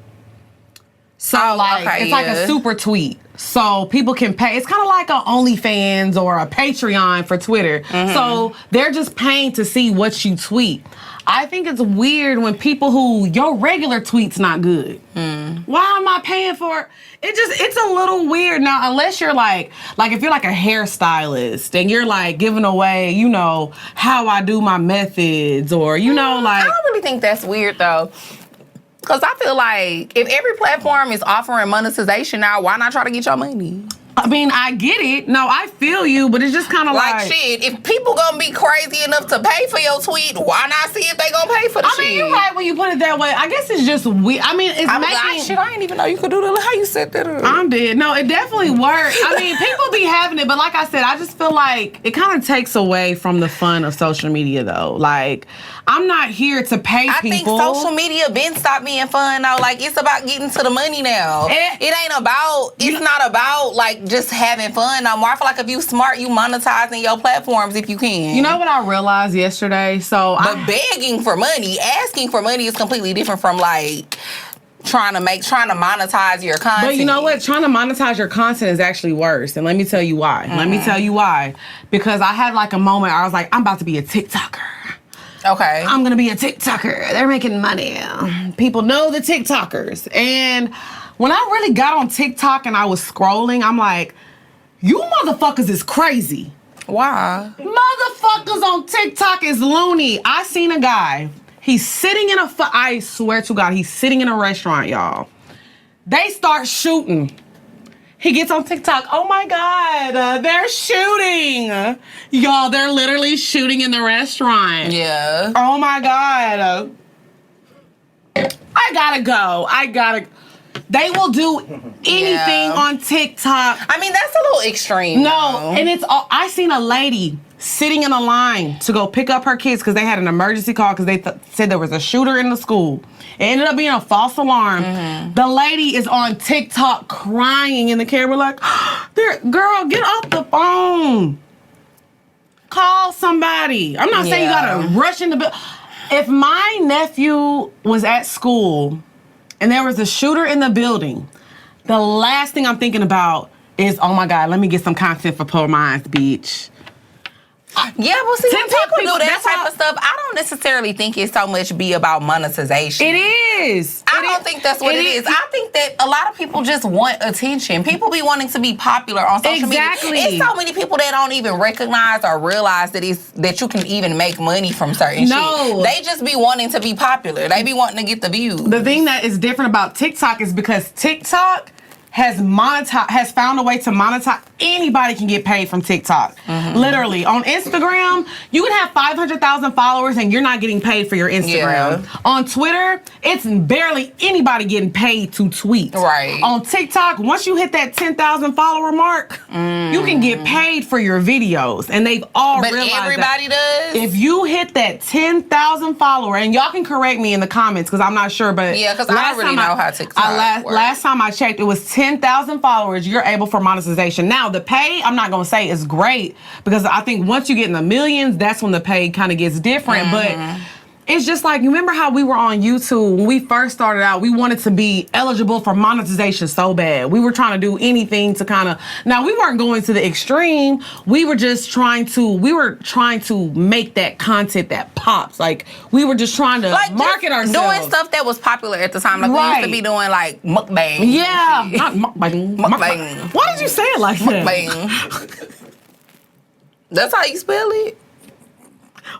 So, it's like a super tweet. So, people can pay. It's kind of like a OnlyFans or a Patreon for Twitter. So, they're just paying to see what you tweet. I think it's weird when people your regular tweet's not good. Why am I paying for it? It's a little weird. Now, unless you're like if you're like a hairstylist and you're like giving away, you know, how I do my methods or, you know, like. I don't really think that's weird, though. Because I feel like if every platform is offering monetization now, why not try to get your money? I mean, I get it. No, I feel you, but it's just kind of like... shit, if people gonna be crazy enough to pay for your tweet, why not see if they gonna pay for the shit? I mean, you're right when you put it that way. I guess it's just weird. I mean, I didn't even know you could do that. How you set that up? I'm dead. No, it definitely works. I mean, people be having it, but like I said, I just feel like it kind of takes away from the fun of social media, though. Like, I'm not here to pay people. I think social media been stopped being fun, though. Like, it's about getting to the money now. It's not about, like, just having fun no more. I feel like if you smart, you monetizing your platforms if you can. You know what I realized yesterday? But begging for money, asking for money is completely different from like trying to monetize your content. But you know what? Trying to monetize your content is actually worse. And let me tell you why. Because I had like a moment I was like, I'm about to be a TikToker. Okay. I'm going to be a TikToker. They're making money. People know the TikTokers. And when I really got on TikTok and I was scrolling, I'm like, you motherfuckers is crazy. Why? Motherfuckers on TikTok is loony. I seen a guy. He's sitting in I swear to God, he's sitting in a restaurant, y'all. They start shooting. He gets on TikTok. Oh my God, they're shooting. Y'all, they're literally shooting in the restaurant. Yeah. Oh my God. I gotta go. They will do anything on TikTok. I mean, that's a little extreme. No, and it's all, I seen a lady sitting in a line to go pick up her kids because they had an emergency call because they said there was a shooter in the school. It ended up being a false alarm. The lady is on TikTok crying in the camera like, girl, get off the phone. Call somebody. I'm not saying you gotta rush into the... If my nephew was at school and there was a shooter in the building, the last thing I'm thinking about is, oh my God, let me get some content for poor minds, bitch. Yeah, but see, when TikTok people do that that's type how- of stuff, I don't necessarily think it so much be about monetization. It is. I don't think that's what it is. I think that a lot of people just want attention. People be wanting to be popular on social Exactly. media. It's so many people that don't even recognize or realize that you can even make money from certain shit. They just be wanting to be popular. They be wanting to get the views. The thing that is different about TikTok is because TikTok has found a way to monetize. Anybody can get paid from TikTok. Literally. On Instagram, you can have 500,000 followers and you're not getting paid for your Instagram. Yeah. On Twitter, it's barely anybody getting paid to tweet. Right. On TikTok, once you hit that 10,000 follower mark, you can get paid for your videos. And they've all But realized everybody does? If you hit that 10,000 follower, and y'all can correct me in the comments because I'm not sure, but yeah, because I don't really know how TikTok works. last time I checked, it was 10,000 followers, you're able for monetization. Now, the pay, I'm not going to say is great because I think once you get in the millions, that's when the pay kind of gets different. But it's just like, you remember how we were on YouTube when we first started out, we wanted to be eligible for monetization so bad. We were trying to do anything to kind of, now we weren't going to the extreme. We were just trying to make that content that pops. Like, we were just trying to market ourselves. Doing stuff that was popular at the time. Like, we used to be doing, like, mukbang. Yeah. Not mukbang. Mukbang. Why did you say it like that? Mukbang. That's how you spell it?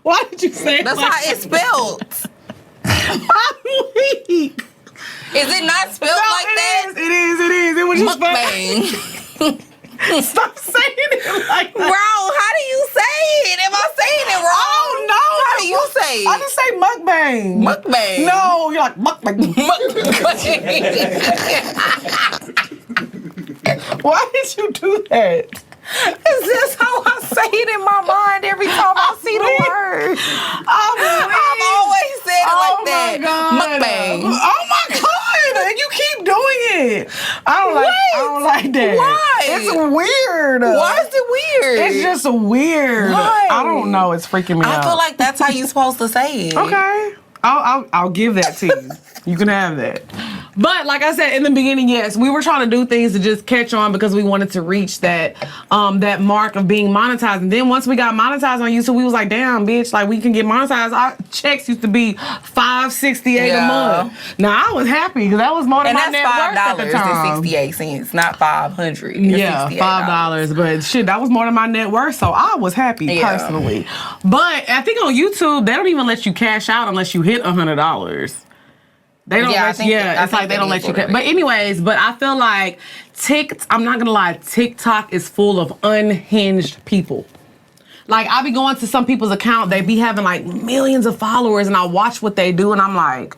Why did you say it That's like how it's spelled. I'm weak. Is it not spelled like that? It is. It was just Mukbang. Stop saying it like that. Bro, how do you say it? Am I saying it wrong? Oh, no. How do you say it? I just say mukbang. Mukbang. No, you're like mukbang. Why did you do that? Is this how I say it in my mind every time I see the word? I've always said it like that. Mukbang. Oh my God! And you keep doing it. I don't like that. Why? It's weird. Why is it weird? It's just weird. Why? I don't know. It's freaking me out. I feel like that's how you're supposed to say it. Okay. I'll give that to you. You can have that. But like I said in the beginning, yes, we were trying to do things to just catch on because we wanted to reach that that mark of being monetized. And then once we got monetized on YouTube, we was like, damn, bitch, like we can get monetized. Our checks used to be $5.68 a month. Now I was happy because that was more than my net worth at the time. And that's $5.68, not $500. Yeah, $5. But shit, that was more than my net worth, so I was happy personally. But I think on YouTube, they don't even let you cash out unless you hit $100. They don't let you, it's like they don't let you. But anyways, but I feel like I'm not gonna lie, TikTok is full of unhinged people. Like, I be going to some people's account, they be having like millions of followers, and I watch what they do, and I'm like,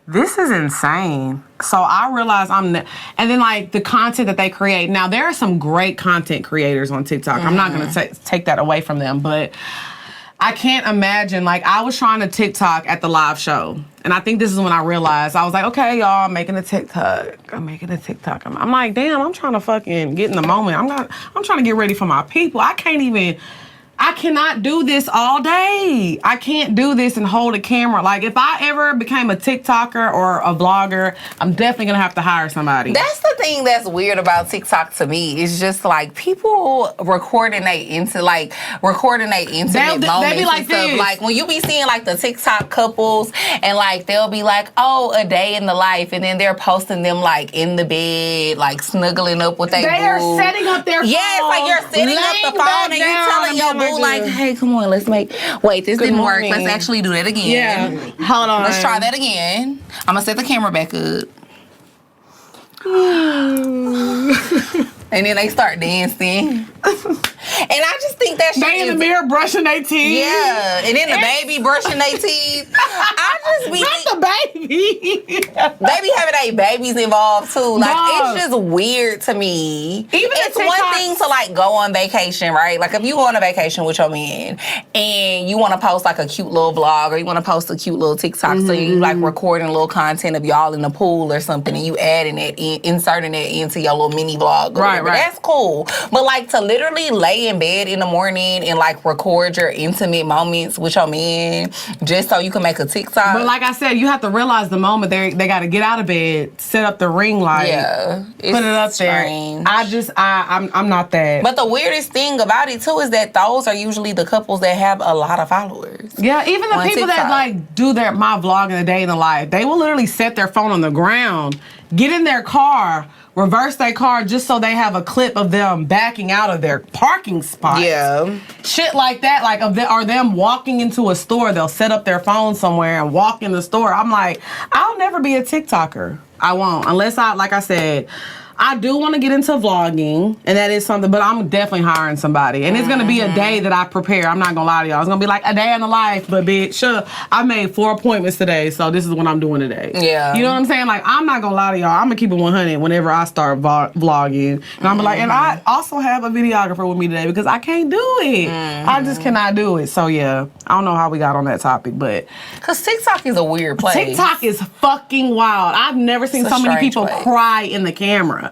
this is insane. So I realize and then like the content that they create. Now, there are some great content creators on TikTok. I'm not gonna take that away from them, but I can't imagine, like, I was trying to TikTok at the live show. And I think this is when I realized, I was like, okay, y'all, I'm making a TikTok. I'm like, damn, I'm trying to fucking get in the moment. I'm trying to get ready for my people. I cannot do this all day. I can't do this and hold a camera. Like, if I ever became a TikToker or a vlogger, I'm definitely gonna have to hire somebody. That's the thing that's weird about TikTok to me. It's just like people recording their intimate moments they be like and stuff. this. Like when you be seeing like the TikTok couples and like they'll be like, oh, a day in the life, and then they're posting them like in the bed, like snuggling up with their boo. They are setting up their phone. Yeah, it's like you're setting up the phone and you telling your boo like, hey, come on, this didn't work. Let's actually do that again. Yeah. Hold on. Let's try that again. I'm gonna set the camera back up. And then they start dancing. And I just think that shit they in the mirror brushing their teeth. Yeah. And then the baby brushing their teeth. I just be... Not the baby. They be having their babies involved too. Like, Dog. it's just weird to me. It's TikToks. one thing to like go on vacation, right? Like if you go on a vacation with your man and you want to post like a cute little vlog or you want to post a cute little TikTok, so you like recording little content of y'all in the pool or something, and you adding it, inserting it into your little mini vlog. Right. That's cool. But like to literally lay in bed in the morning and like record your intimate moments with your man just so you can make a TikTok. But like I said, you have to realize the moment they got to get out of bed, set up the ring light, put it up strange. there. I'm not that. But the weirdest thing about it too is that those are usually the couples that have a lot of followers. Yeah, even the people TikTok. that like do my vlog in the day in the life, they will literally set their phone on the ground, get in their car, reverse their car just so they have a clip of them backing out of their parking spot. Yeah. Shit like that, like or them walking into a store, they'll set up their phone somewhere and walk in the store. I'm like, I'll never be a TikToker. I won't, unless like I said, I do want to get into vlogging, and that is something, but I'm definitely hiring somebody. And it's going to be a day that I prepare. I'm not going to lie to y'all. It's going to be like a day in the life, but bitch, sure, I made 4 appointments today, so this is what I'm doing today. Yeah. You know what I'm saying? Like, I'm not going to lie to y'all. I'm going to keep it 100 whenever I start vlogging. And I'm like, and I also have a videographer with me today because I can't do it. I just cannot do it. So, yeah, I don't know how we got on that topic, but... Because TikTok is a weird place. TikTok is fucking wild. I've never seen so many people cry in the camera.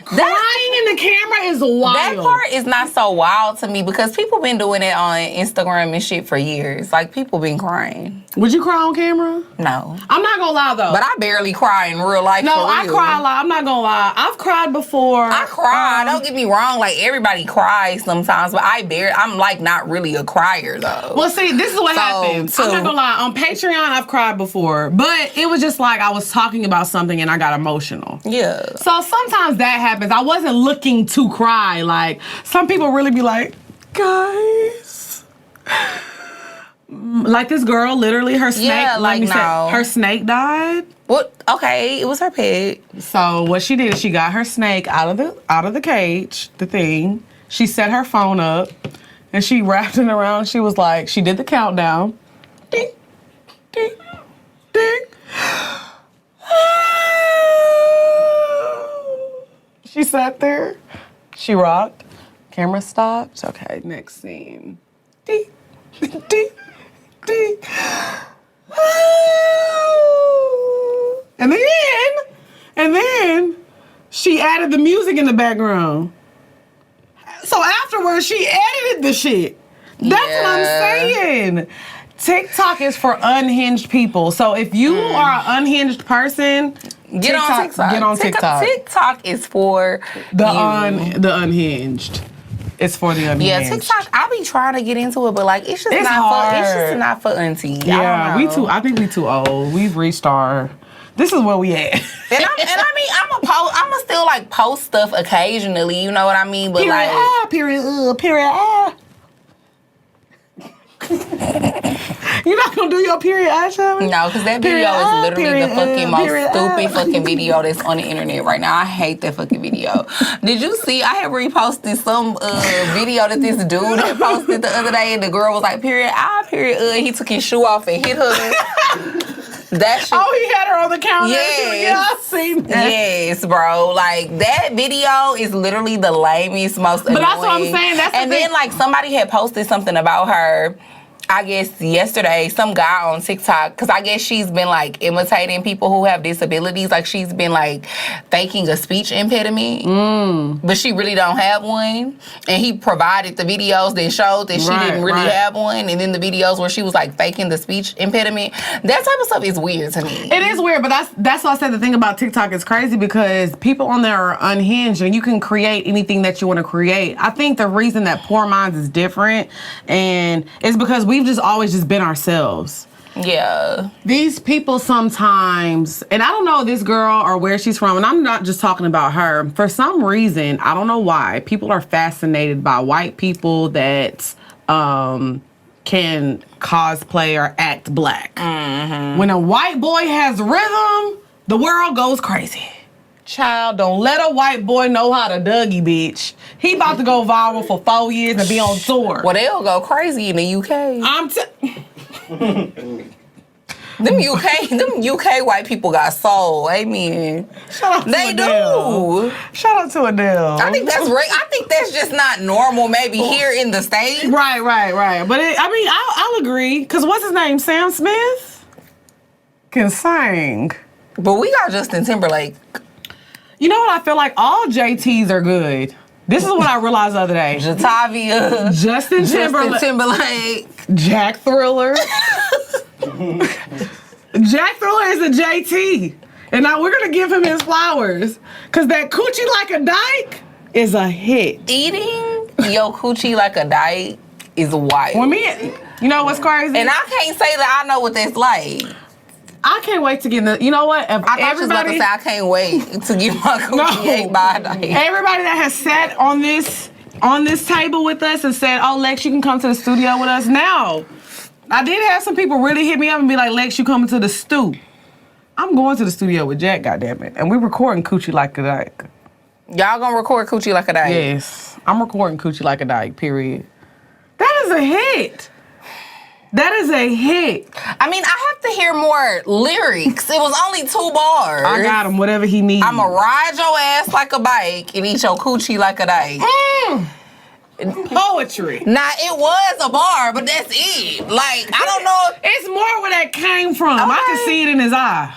Crying in the camera is wild. That part is not so wild to me because people been doing it on Instagram and shit for years. Like, people been crying. Would you cry on camera? No. I'm not gonna lie though. But I barely cry in real life. No, for real. I cry a lot. I'm not gonna lie. I've cried before. I cry. Don't get me wrong. Like, everybody cries sometimes, but I'm like not really a crier though. Well, see, this is what happens. I'm not gonna lie. On Patreon, I've cried before, but it was just like I was talking about something and I got emotional. Yeah. So sometimes that happens. I wasn't looking to cry. Like, some people really be like, guys. Like this girl, literally, her snake. Yeah, like, no. Her snake died. What? Okay, it was her pet. So what she did is she got her snake out of the cage, the thing. She set her phone up, and she wrapped it around. She was like, she did the countdown. Ding, ding, ding. She sat there. She rocked. Camera stopped. Okay, next scene. Ding, ding, ding. And then she added the music in the background. So afterwards, she edited the shit. That's what I'm saying. TikTok is for unhinged people. So if you are an unhinged person, get on TikTok. TikTok is for the unhinged. It's for the unhinged. Yeah, TikTok. I be trying to get into it, but like it's just not for auntie. Yeah, I think we too old. We've reached our. This is where we at. and I mean, I'ma still like post stuff occasionally. You know what I mean? But period. You're not gonna do your period eye challenge? No, because that video is literally the fucking most stupid fucking video that's on the internet right now. I hate that fucking video. Did you see? I had reposted some video that this dude had posted the other day, and the girl was like, period eye, period. He took his shoe off and hit her. That shit. Oh, he had her on the counter. Yes. Yeah, I seen that. Yes, bro. Like, that video is literally the lamest, most annoying. But that's what I'm saying. And then, like, somebody had posted something about her, I guess yesterday, some guy on TikTok, because I guess she's been, like, imitating people who have disabilities. Like, she's been, like, faking a speech impediment, but she really don't have one. And he provided the videos that showed that she didn't really have one. And then the videos where she was, like, faking the speech impediment. That type of stuff is weird to me. It is weird, but that's why I said the thing about TikTok is crazy because people on there are unhinged and you can create anything that you want to create. I think the reason that Poor Minds is different and it's because we've just always just been ourselves. Yeah. These people sometimes, and I don't know this girl or where she's from, and I'm not just talking about her. For some reason, I don't know why, people are fascinated by white people that can cosplay or act black. Mm-hmm. When a white boy has rhythm, the world goes crazy. Child, don't let a white boy know how to Dougie, bitch. He about to go viral for 4 years and be on tour. Well, they'll go crazy in the UK. Them UK white people got soul. Amen. Shout out to Adele. Do. Shout out to Adele. I think that's right. I think that's just not normal. Maybe here in the States. Right. But I'll agree. Because what's his name? Sam Smith can sing. But we got Justin Timberlake. You know what I feel like? All JTs are good. This is what I realized the other day. Jatavia. Justin Timberlake. Jack Thriller. Jack Thriller is a JT. And now we're going to give him his flowers. Because that coochie like a dyke is a hit. Eating your coochie like a dyke is wild. When you know what's crazy? And I can't say that I know what that's like. I can't wait to get you know what? I thought you was about to say I can't wait to get my coochie ate by a dyke. Everybody that has sat on this table with us and said, oh, Lex, you can come to the studio with us now. I did have some people really hit me up and be like, Lex, you coming to the stew. I'm going to the studio with Jack, goddammit. And we're recording Coochie Like a Dyke. Y'all gonna record Coochie Like a Dyke? Yes. I'm recording Coochie Like a Dyke, period. That is a hit. That is a hit. I mean, I have to hear more lyrics. It was only 2 bars. I got him, whatever he needs. I'ma ride your ass like a bike and eat your coochie like a dyke. Poetry. Nah, it was a bar, but that's it. Like, I don't know. It's more where that came from. Okay. I can see it in his eye.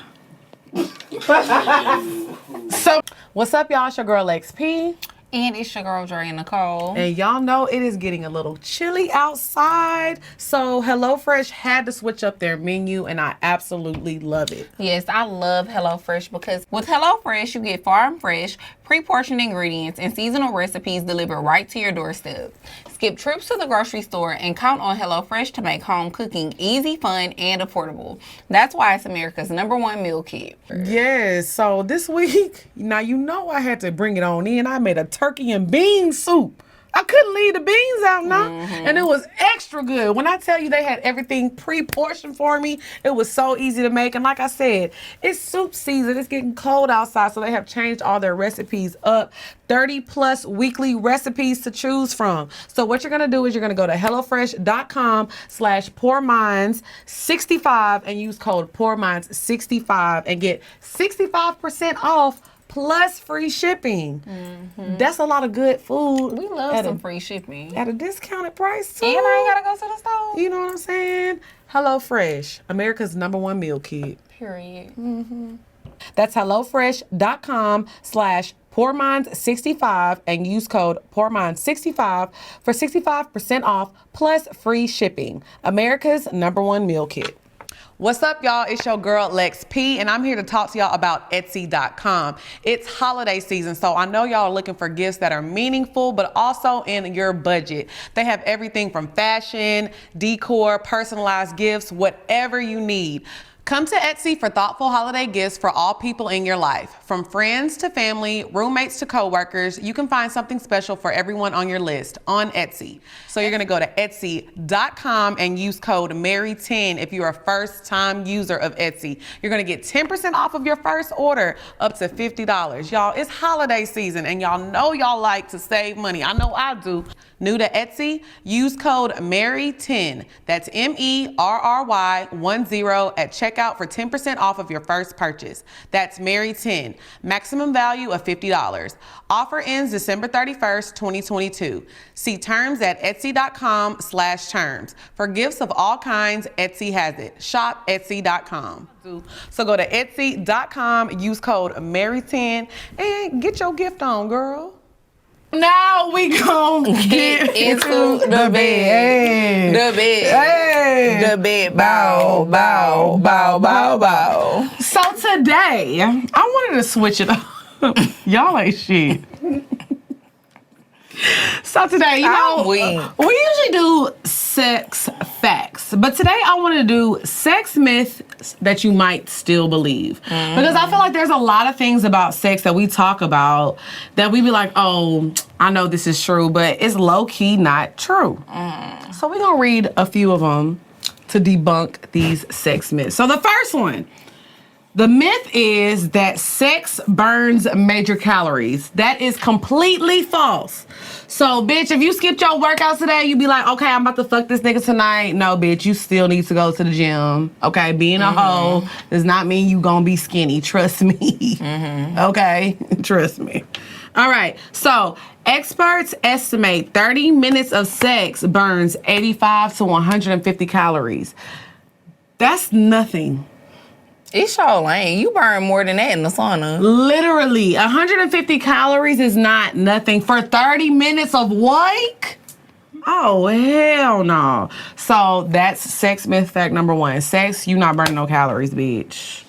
So, what's up, y'all? It's your girl, XP. And it's your girl, Dre and Nicole. And y'all know it is getting a little chilly outside. So HelloFresh had to switch up their menu, and I absolutely love it. Yes, I love HelloFresh because with HelloFresh, you get farm fresh, pre-portioned ingredients and seasonal recipes delivered right to your doorstep. Skip trips to the grocery store and count on HelloFresh to make home cooking easy, fun, and affordable. That's why it's America's #1 meal kit. Yes, so this week, now you know I had to bring it on in. I made a turkey and bean soup. I couldn't leave the beans out now. And it was extra good. When I tell you they had everything pre-portioned for me, it was so easy to make. And like I said, it's soup season. It's getting cold outside, so they have changed all their recipes up. 30+ weekly recipes to choose from. So what you're gonna do is you're gonna go to HelloFresh.com/PoorMinds65 and use code PoorMinds65 and get 65% off plus free shipping. That's a lot of good food. We love some free shipping. At a discounted price, too. And I ain't gotta go to the store. You know what I'm saying? HelloFresh, America's #1 meal kit. Period. That's HelloFresh.com/PoorMinds65 and use code PoorMinds65 for 65% off plus free shipping. America's #1 meal kit. What's up, y'all? It's your girl, Lex P, and I'm here to talk to y'all about Etsy.com. It's holiday season, so I know y'all are looking for gifts that are meaningful, but also in your budget. They have everything from fashion, decor, personalized gifts, whatever you need. Come to Etsy for thoughtful holiday gifts for all people in your life. From friends to family, roommates to coworkers, you can find something special for everyone on your list on Etsy. So you're gonna go to Etsy.com and use code MARY10 if you're a first-time user of Etsy. You're gonna get 10% off of your first order up to $50. Y'all, it's holiday season and y'all know y'all like to save money. I know I do. New to Etsy? Use code MARY10. That's MERRY10 at checkout for 10% off of your first purchase. That's MARY10. Maximum value of $50. Offer ends December 31st, 2022. See terms at Etsy.com/terms. For gifts of all kinds, Etsy has it. Shop Etsy.com. So go to Etsy.com, use code MARY10, and get your gift on, girl. Now we gon' get into the bed. The bed. Hey. The bed. Bow, bow, bow, bow, bow. So today, I wanted to switch it up. Y'all ain't shit. So today, you know, we usually do sex facts, but today I want to do sex myths that you might still believe. Because I feel like there's a lot of things about sex that we talk about that we be like, oh, I know this is true, but it's low-key not true. So we're going to read a few of them to debunk these sex myths. So the first one. The myth is that sex burns major calories. That is completely false. So, bitch, if you skipped your workouts today, you be like, okay, I'm about to fuck this nigga tonight. No, bitch, you still need to go to the gym. Okay, being a hoe does not mean you gonna be skinny. Trust me. Okay, trust me. All right, so experts estimate 30 minutes of sex burns 85 to 150 calories. That's nothing. It's your lane. You burn more than that in the sauna. Literally, 150 calories is not nothing for 30 minutes of work. Oh, hell no. So that's sex myth fact number 1. Sex, you not burning no calories, bitch.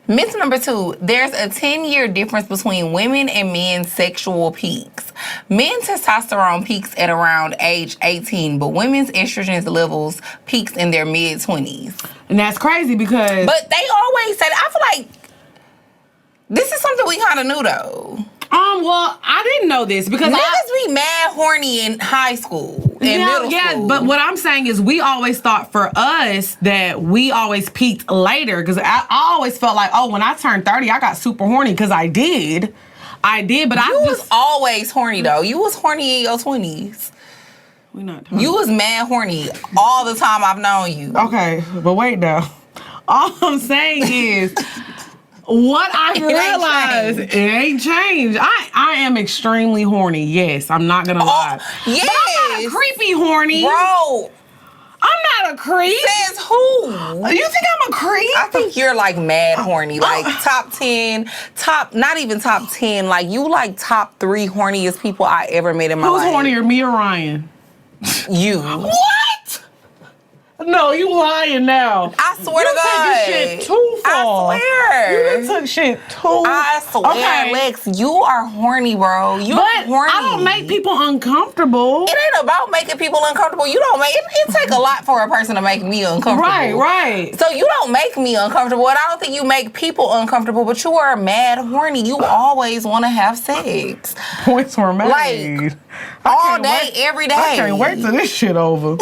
Myth number 2, there's a 10-year difference between women and men's sexual peaks. Men's testosterone peaks at around age 18, but women's estrogen levels peaks in their mid-20s. And that's crazy because... But they always say that. I feel like this is something we kind of knew, though. Well, I didn't know this because niggas be mad horny in high school and middle school. Yeah, but what I'm saying is we always thought for us that we always peaked later because I always felt like, oh, when I turned 30, I got super horny because I did, but you was always horny though. You was horny in your 20s. We not talking. You was mad horny all the time I've known you. Okay, but wait now. All I'm saying is. What I realized, it ain't changed. I am extremely horny. Yes, I'm not gonna lie. Yes, but I'm not creepy horny, bro. I'm not a creep. Says who? You think I'm a creep? I think you're like mad horny, like top 10, not even top 10. Like you like top 3 horniest people I ever met in my life. Who's hornier, me or Ryan? You. What? No, you lying now. I swear to God. You taking shit too far. I swear. You done took shit too. I swear, okay. Lex, you are horny, bro. You horny. I don't make people uncomfortable. It ain't about making people uncomfortable. You don't make it take a lot for a person to make me uncomfortable. Right. So you don't make me uncomfortable, and I don't think you make people uncomfortable, but you are mad horny. You always want to have sex. Points were made. Like all day, every day. I can't wait till this shit over.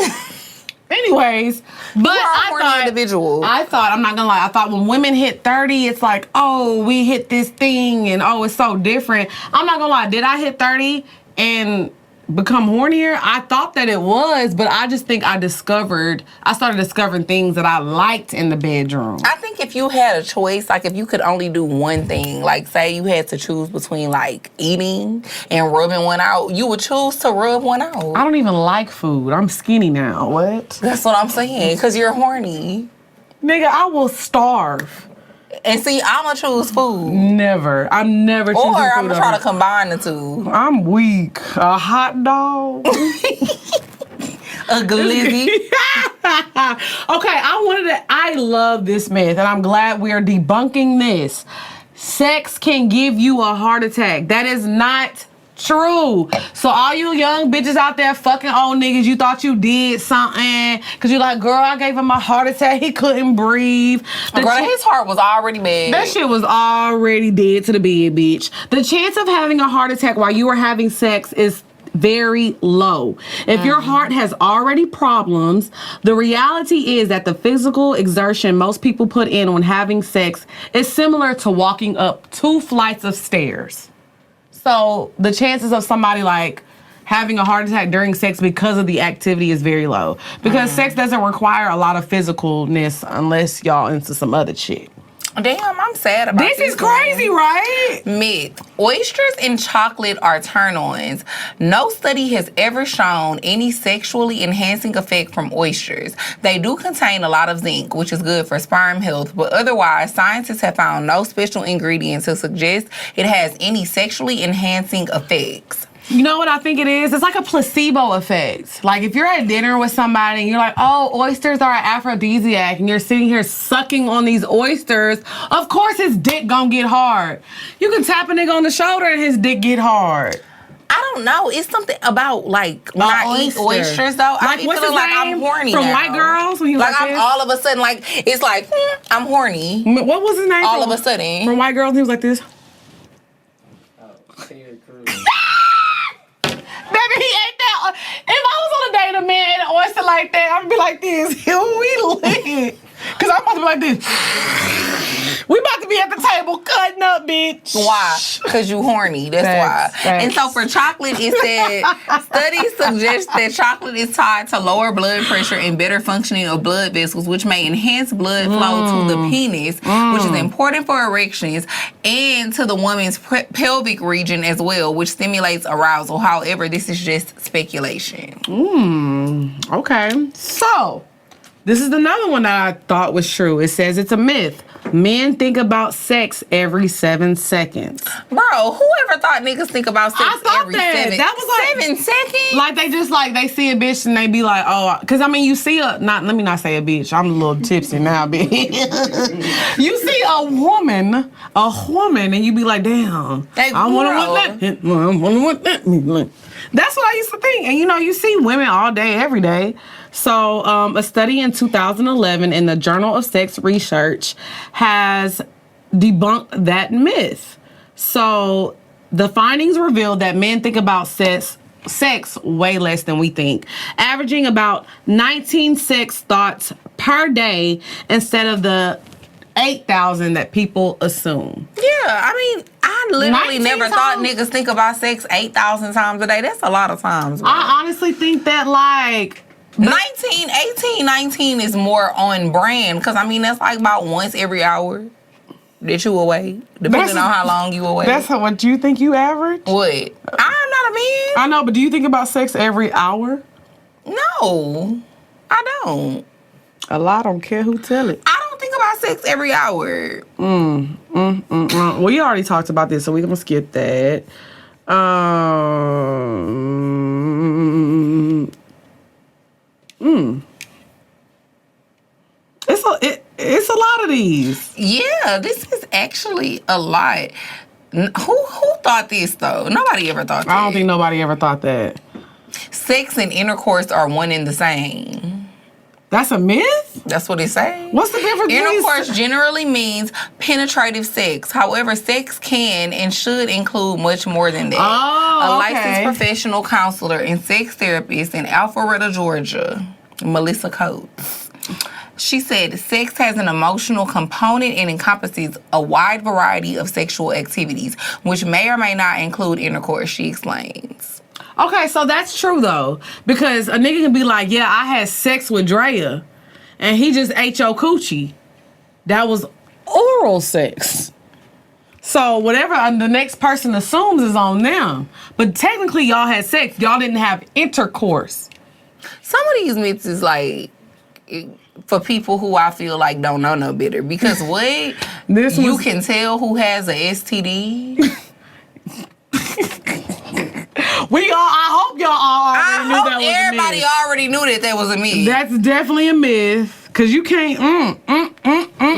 Anyways, but I thought, I'm not gonna lie, I thought when women hit 30, it's like, oh, we hit this thing and oh, it's so different. I'm not gonna lie, did I hit 30 and become hornier? I thought that it was, but I just think I started discovering things that I liked in the bedroom. I think if you had a choice, like if you could only do one thing, like say you had to choose between like eating and rubbing one out, you would choose to rub one out. I don't even like food. I'm skinny now. What? That's what I'm saying, because you're horny. Nigga, I will starve. And see, I'ma choose food. Never. I'm never choosing food. Or I'm gonna try to combine the two. I'm weak. A hot dog. A glizzy. Okay, I love this myth, and I'm glad we are debunking this. Sex can give you a heart attack. That is not true. So all you young bitches out there fucking old niggas, you thought you did something because you're like, girl, I gave him a heart attack. He couldn't breathe. Girl, his heart was already bad. That shit was already dead to the bed, bitch. The chance of having a heart attack while you are having sex is very low. If your heart has already problems, the reality is that the physical exertion most people put in on having sex is similar to walking up 2 flights of stairs. So the chances of somebody like having a heart attack during sex because of the activity is very low. Because sex doesn't require a lot of physicalness unless y'all into some other shit. Damn, I'm sad about this. This is crazy, right? Myth. Oysters and chocolate are turn-ons. No study has ever shown any sexually enhancing effect from oysters. They do contain a lot of zinc, which is good for sperm health, but otherwise, scientists have found no special ingredients to suggest it has any sexually enhancing effects. You know what I think it is? It's like a placebo effect. Like if you're at dinner with somebody and you're like, oh, oysters are an aphrodisiac, and you're sitting here sucking on these oysters, of course his dick gonna get hard. You can tap a nigga on the shoulder and his dick get hard. I don't know. It's something about like when I eat oysters though. I be feeling like I'm horny from now. White Girls. When he like I'm all of a sudden like it's like I'm horny. What was his name? All of a sudden from White Girls, he was like this. Baby, he ate that. If I was on a date and a man ate an oyster like that, I'd be like this. Here we lit. Because I'm about to be like this. We about to be at the table cutting up, bitch. Why? Because you horny. That's why. And so for chocolate, it said, studies suggest that chocolate is tied to lower blood pressure and better functioning of blood vessels, which may enhance blood flow to the penis, which is important for erections, and to the woman's pelvic region as well, which stimulates arousal. However, this is just speculation. Okay. So, This is another one that I thought was true. It says it's a myth. Men think about sex every 7 seconds. Bro, whoever thought niggas think about sex every seven? That was like 7 seconds? Like they just like they see a bitch and they be like, oh, because I mean you see let me not say a bitch. I'm a little tipsy now, bitch. You see a woman, and you be like, damn, I wonder what that means. Like, that's what I used to think. And you see women all day, every day. So a study in 2011 in the Journal of Sex Research has debunked that myth. So the findings revealed that men think about sex way less than we think, averaging about 19 sex thoughts per day instead of the 8,000 that people assume. Yeah, I mean, I literally never thought niggas think about sex 8,000 times a day. That's a lot of times. Bro. I honestly think that 19 is more on brand, because I mean that's like about once every hour that you away, depending on how long you away. That's what you think you average? What? I'm not a man. I know, but do you think about sex every hour? No, I don't. A lot, don't care who tell it. I don't think about sex every hour. Well, you already talked about this, so we're gonna skip that. It's a lot of these. Yeah, this is actually a lot. Who thought this though? Nobody ever thought that. I don't think nobody ever thought that. Sex and intercourse are one and the same. That's a myth? That's what it says. What's the difference? Intercourse generally means penetrative sex. However, sex can and should include much more than that. Oh, A licensed professional counselor and sex therapist in Alpharetta, Georgia, Melissa Coates. She said, sex has an emotional component and encompasses a wide variety of sexual activities, which may or may not include intercourse, she explains. Okay, so that's true, though. Because a nigga can be like, yeah, I had sex with Drea, and he just ate your coochie. That was oral sex. So whatever the next person assumes is on them. But technically, y'all had sex. Y'all didn't have intercourse. Some of these myths is like... for people who I feel like don't know no better. Because what? You can tell who has a STD. I hope y'all all already knew that was a myth. Everybody already knew that was a myth. That's definitely a myth. Because you can't,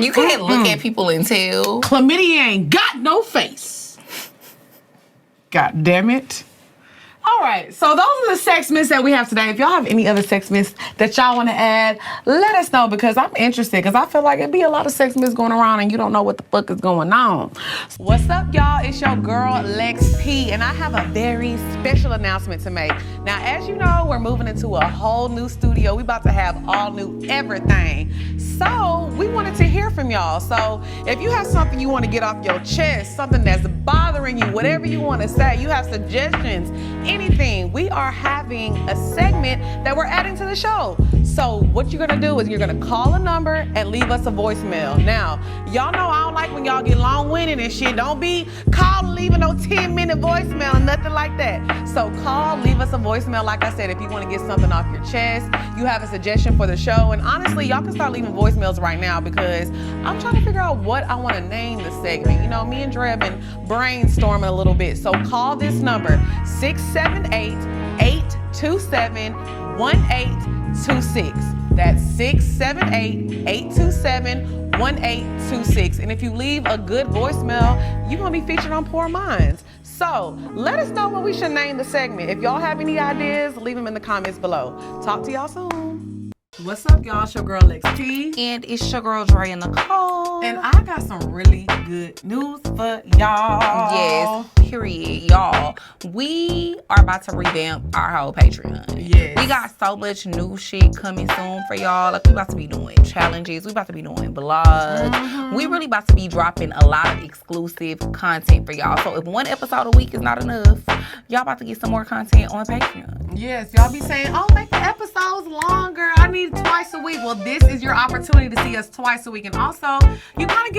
you can't look at people and tell. Chlamydia ain't got no face. God damn it. All right, so those are the sex myths that we have today. If y'all have any other sex myths that y'all want to add, let us know, because I'm interested, because I feel like it'd be a lot of sex myths going around and you don't know what the fuck is going on. What's up, y'all? It's your girl, Lex P, and I have a very special announcement to make. Now, as you know, we're moving into a whole new studio. We about to have all new everything. So we wanted to hear from y'all. So if you have something you want to get off your chest, something that's bothering you, whatever you want to say, you have suggestions, anything, we are having a segment that we're adding to the show. So what you're gonna do is you're gonna call a number and leave us a voicemail. Now, y'all know I don't like when y'all get long-winded and shit. Don't be calling, leaving no 10-minute voicemail, nothing like that. So call, leave us a voicemail. Like I said, if you wanna get something off your chest, you have a suggestion for the show, and honestly, y'all can start leaving voicemails right now, because I'm trying to figure out what I wanna name the segment. You know, me and Dre have been brainstorming a little bit. So call this number, 678-827-1826. That's 678-827-1826. And if you leave a good voicemail, you're going to be featured on Poor Minds. So let us know what we should name the segment. If y'all have any ideas, leave them in the comments below. Talk to y'all soon. What's up, y'all? It's your girl, Lex P. And it's your girl, Dre and Nicole. And I got some really good news for y'all. Yes, period, y'all. We are about to revamp our whole Patreon. Yes. We got so much new shit coming soon for y'all. Like, we about to be doing challenges. We about to be doing vlogs. Mm-hmm. We really about to be dropping a lot of exclusive content for y'all. So if one episode a week is not enough, y'all about to get some more content on Patreon. Yes, y'all be saying, oh, make the episodes longer. I need twice a week. Well, this is your opportunity to see us twice a week. And also, you're gonna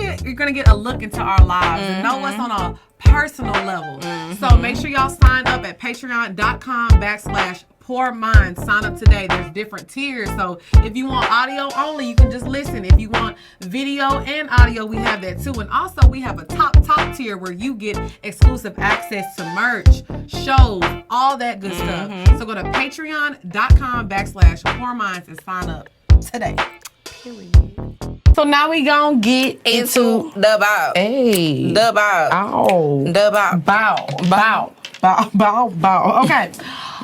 get a look into our lives and know what's on a personal level. So make sure y'all sign up at patreon.com/Poor Poor Minds. Sign up today. There's different tiers. So if you want audio only, you can just listen. If you want video and audio, we have that too. And also we have a top tier where you get exclusive access to merch, shows, all that good stuff. So go to patreon.com/Poor Minds and sign up today. Period. So now we gonna get into the bow. Hey. The bow. Ow. The bow. Bow. Okay.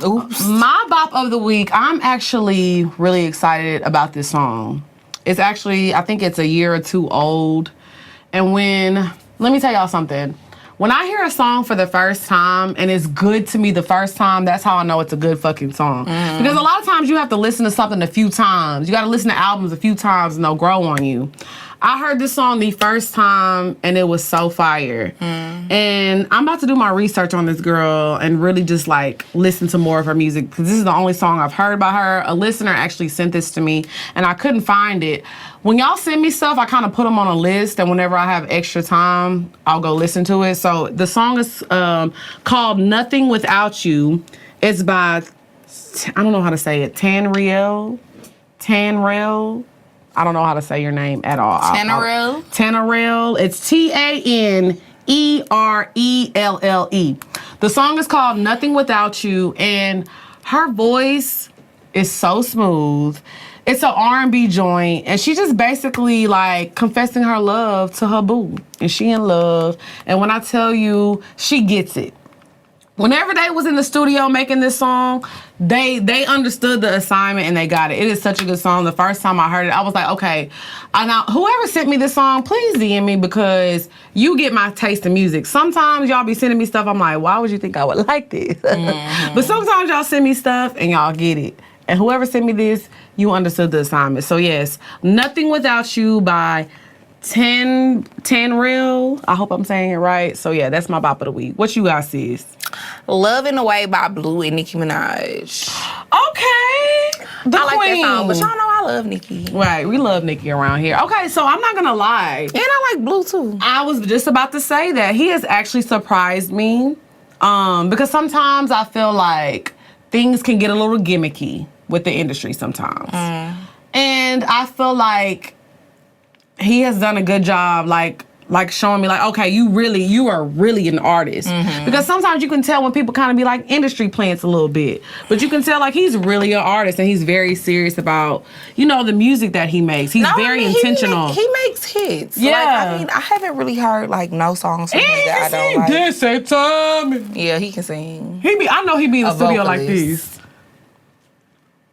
Oops. My bop of the week, I'm actually really excited about this song. It's actually, I think it's a year or two old. And let me tell y'all something. When I hear a song for the first time and it's good to me the first time, that's how I know it's a good fucking song. Because a lot of times you have to listen to something a few times. You got to listen to albums a few times and they'll grow on you. I heard this song the first time and it was so fire. And I'm about to do my research on this girl and really just like listen to more of her music because this is the only song I've heard by her. A listener actually sent this to me and I couldn't find it. When y'all send me stuff, I kind of put them on a list, and whenever I have extra time, I'll go listen to it. So the song is called Nothing Without You. It's by, I don't know how to say it, Tanrell. I don't know how to say your name at all. Tanrell. It's Tannerelle. The song is called Nothing Without You, and her voice is so smooth. It's an R&B joint, and she just basically like confessing her love to her boo, and she in love. And when I tell you, she gets it. Whenever they was in the studio making this song, they understood the assignment and they got it. It is such a good song. The first time I heard it, I was like, okay. Now, whoever sent me this song, please DM me because you get my taste in music. Sometimes y'all be sending me stuff, I'm like, why would you think I would like this? But sometimes y'all send me stuff and y'all get it. And whoever sent me this, you understood the assignment. So yes, Nothing Without You by Tanrell. I hope I'm saying it right. So yeah, that's my bop of the week. What you got, sis? Loving Away by Blue and Nicki Minaj. Okay. I like that song, but y'all know I love Nicki. Right, we love Nicki around here. Okay, so I'm not gonna lie. And I like Blue too. I was just about to say that. He has actually surprised me. Because sometimes I feel like things can get a little gimmicky with the industry sometimes. And I feel like he has done a good job, like showing me, like, okay, you are really an artist. Because sometimes you can tell when people kind of be like industry plants a little bit, but you can tell like he's really an artist and he's very serious about, the music that he makes. He's very intentional. He makes hits. Yeah. Like, I haven't really heard like no songs from him that I don't like. This ain't time. Yeah, he can sing. I know he be in the studio like this.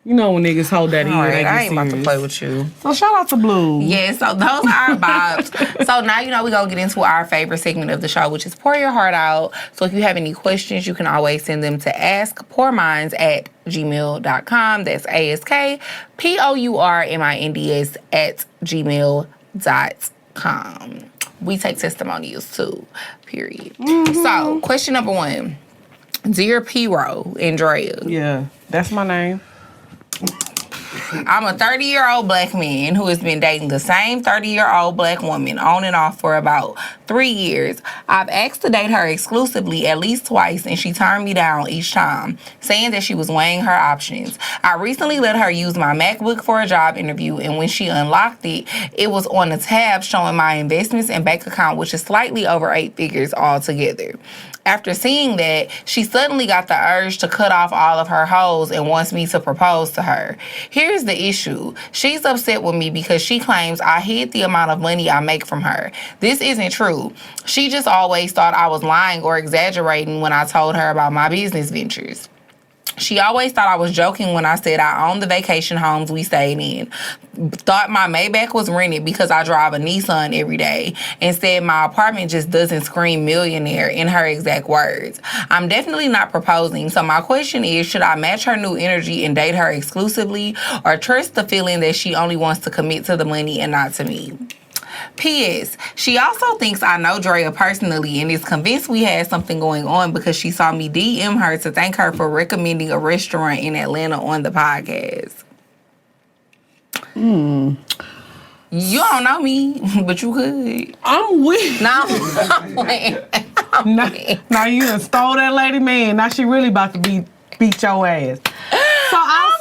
You know when niggas hold that ear, All right, they get I ain't serious. about to play with you. So shout out to Blue. Yeah, so those are our bops. So now we gonna get into our favorite segment of the show, which is Pour Your Heart Out. So if you have any questions, you can always send them to askpourminds@gmail.com. That's askpourminds@gmail.com. We take testimonials too, period. So question number 1. Dear P-Ro Andrea. Yeah, that's my name. I'm a 30-year-old black man who has been dating the same 30-year-old black woman on and off for about 3 years. I've asked to date her exclusively at least twice, and she turned me down each time, saying that she was weighing her options. I recently let her use my MacBook for a job interview, and when she unlocked it, it was on a tab showing my investments and bank account, which is slightly over 8 figures altogether. After seeing that, she suddenly got the urge to cut off all of her hoes and wants me to propose to her. Here's the issue. She's upset with me because she claims I hid the amount of money I make from her. This isn't true. She just always thought I was lying or exaggerating when I told her about my business ventures. She always thought I was joking when I said I owned the vacation homes we stayed in. Thought my Maybach was rented because I drive a Nissan every day. And said my apartment just doesn't scream millionaire, in her exact words. I'm definitely not proposing. So my question is, should I match her new energy and date her exclusively? Or trust the feeling that she only wants to commit to the money and not to me? P.S. She also thinks I know Drea personally and is convinced we had something going on because she saw me DM her to thank her for recommending a restaurant in Atlanta on the podcast. You don't know me, but you could. I'm weak. No, I'm Now you done stole that lady, man. Now she really about to beat your ass.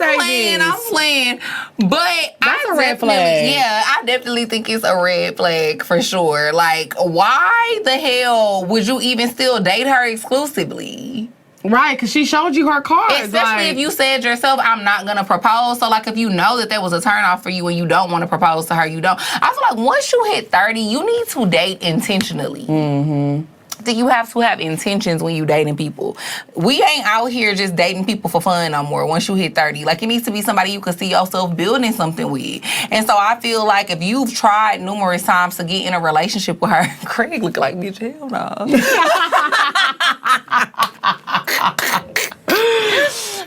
I'm playing. But that's a red flag. Yeah, I definitely think it's a red flag for sure. Like, why the hell would you even still date her exclusively? Right, because she showed you her cards. Especially if you said yourself, I'm not going to propose. So, like, if you know that was a turnoff for you and you don't want to propose to her, you don't. I feel like once you hit 30, you need to date intentionally. Mm-hmm. You have to have intentions when you dating people. We ain't out here just dating people for fun no more once you hit 30. Like, it needs to be somebody you can see yourself building something with. And so I feel like if you've tried numerous times to get in a relationship with her, Craig look like, bitch, hell no.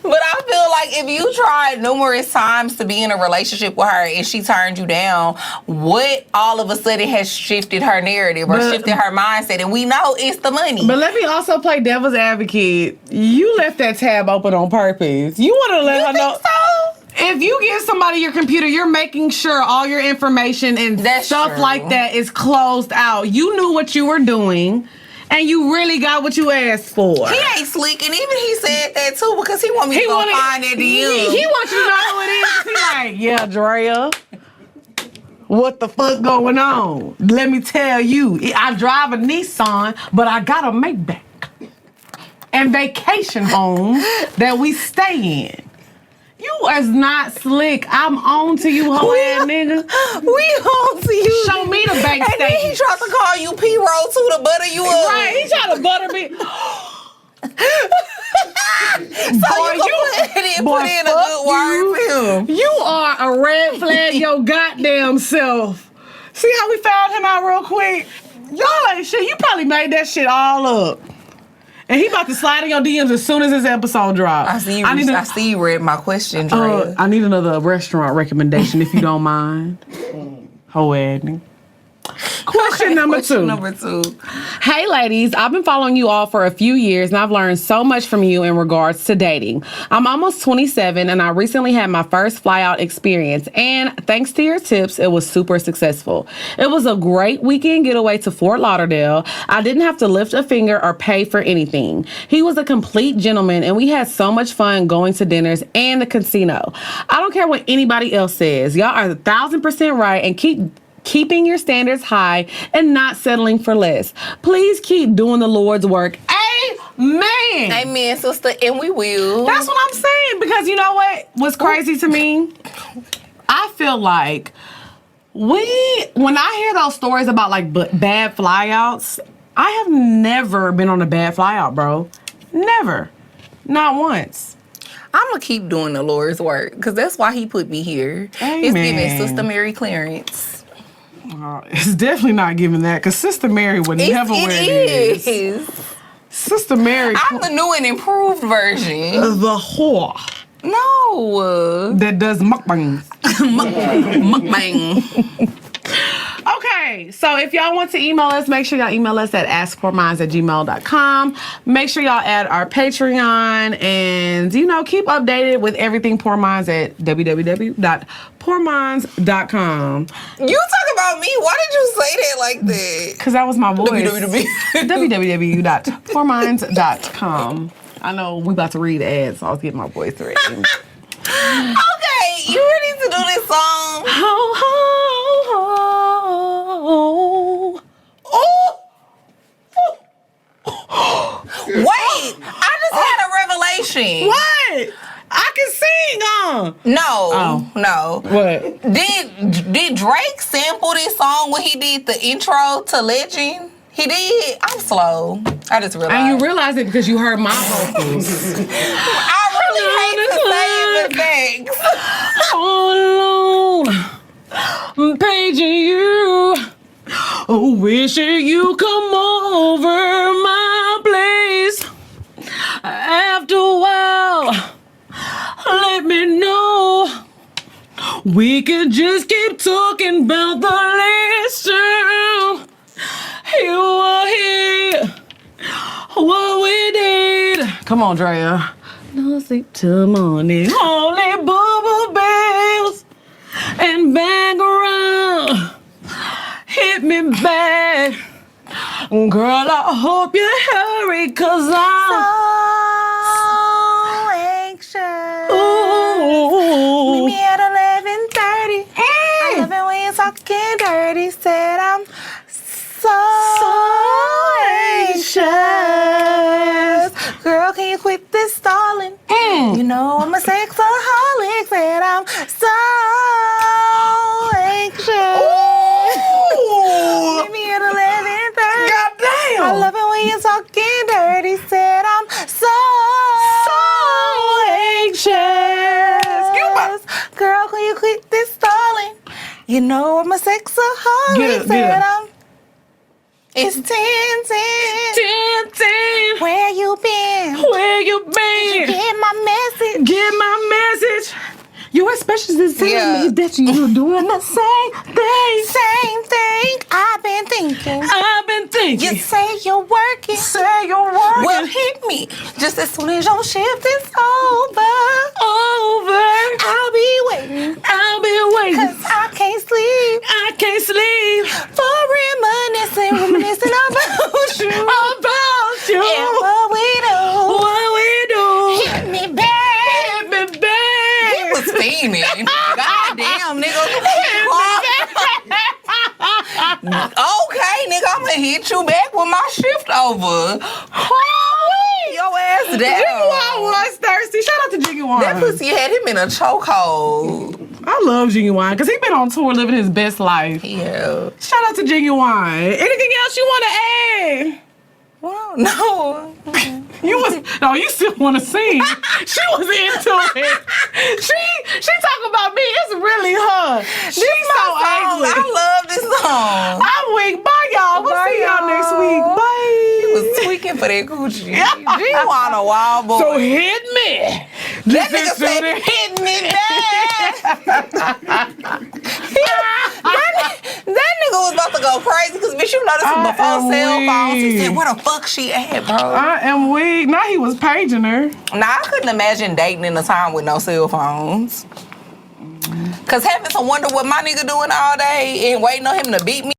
But I feel like if you tried numerous times to be in a relationship with her and she turned you down, what all of a sudden has shifted her narrative or shifted her mindset? And we know it's the money. But let me also play devil's advocate. You left that tab open on purpose. You want to let her know. So? If you give somebody your computer, you're making sure all your information and stuff like that is closed out. You knew what you were doing. And you really got what you asked for. He ain't slick, and even he said that too because he want me to go find that DM. He wants you to know who it is. He like, yeah, Drea, what the fuck going on? Let me tell you, I drive a Nissan, but I got a Maybach and vacation home that we stay in. You is not slick. I'm on to you, hoe ass nigga. We on to you. Show me the bank statement. And then he tried to call you P-Roll too to butter you up. Right, he tried to butter me. So boy, you put in a good word for him. You are a red flag your goddamn self. See how we found him out real quick? Y'all ain't shit. You probably made that shit all up. And he about to slide in your DMs as soon as this episode drops. I see you read my question, Drea. I need another restaurant recommendation if you don't mind. Ho Adney. Question number two. Hey ladies, I've been following you all for a few years and I've learned so much from you in regards to dating. I'm almost 27 and I recently had my first fly out experience and thanks to your tips, it was super successful. It was a great weekend getaway to Fort Lauderdale. I didn't have to lift a finger or pay for anything. He was a complete gentleman and we had so much fun going to dinners and the casino. I don't care what anybody else says. Y'all are 1,000% right and keeping your standards high and not settling for less. Please keep doing the Lord's work. Amen. Amen, sister, and we will. That's what I'm saying, because you know what's crazy to me? I feel like when I hear those stories about like bad flyouts, I have never been on a bad flyout, bro. Never. Not once. I'm going to keep doing the Lord's work, because that's why he put me here. Amen. It's giving Sister Mary Clarence. It's definitely not giving that, because Sister Mary would never wear it is. Sister Mary. I'm the new and improved version. The whore. No. That does mukbang. Mukbang. Okay, so if y'all want to email us, make sure y'all email us at askpourminds@gmail.com. Make sure y'all add our Patreon and, keep updated with everything Poor Minds at www.pourminds.com. You talk about me. Why did you say that like that? Because that was my voice. www.pourminds.com. I know we about to read ads, so I was getting my voice ready. Okay, you ready to do this song? Ho, ho, ho. Oh. Wait, I just had a revelation. What? I can sing, No. What? Did Drake sample this song when he did the intro to Legend? He did. I'm slow. I just realized. And you realize it because you heard my vocals. I really hate to say it, but thanks. All alone, paging you. Oh, wishing you come over my place. After a while, let me know. We could just keep talking about the last time you were here. What we did. Come on, Drea. No sleep till morning. Only bubble bells and bang around. Hit me back. Girl, I hope you hurry, 'cause I'm so anxious. Ooh. Girl, can you quit this stalling? You know I'm a sexaholic, and I'm so anxious. Ooh. Meet me at 11:30. Goddamn. I love it when you're talking dirty. Said I'm so anxious. Girl, can you quit this stalling? You know I'm a sexaholic. Get Said up. I'm. It's 10:10. 10:10. Where you been? Where you been? Get my message. Get my message. You especially telling Yeah. me that you're doing the same thing. Same thing I've been thinking. I've been thinking. You say you're working. Say you're working. Well, hit me just as soon as your shift is over. I'll be waiting. I'll be waiting. 'Cause I can't sleep. I can't sleep. For reminiscing about you. About you. And what we do. What we do. Hit me back. Hit me back. He was fiending. Goddamn, nigga. Okay, nigga, I'm gonna hit you back with my shift over. Your ass down. Genuine was thirsty. Shout out to Genuine. That pussy had him in a chokehold. I love Genuine because he been on tour living his best life. Yeah. Shout out to Genuine. Anything else you want to add? Well, no. You still want to sing. She was into it. She talk about me. It's really her. She's so ugly. I love this song. I'm weak. Bye, y'all. We'll see y'all next week. Bye. He was tweaking for that coochie. She want a wild boy. So hit me. That nigga said, hit me back. that nigga was about to go crazy because, bitch, you know this was before cell phones. He said, where the fuck she at, bro? I am weak. Now he was paging her. Nah, I couldn't imagine dating in a time with no cell phones. Because having to wonder what my nigga doing all day and waiting on him to beat me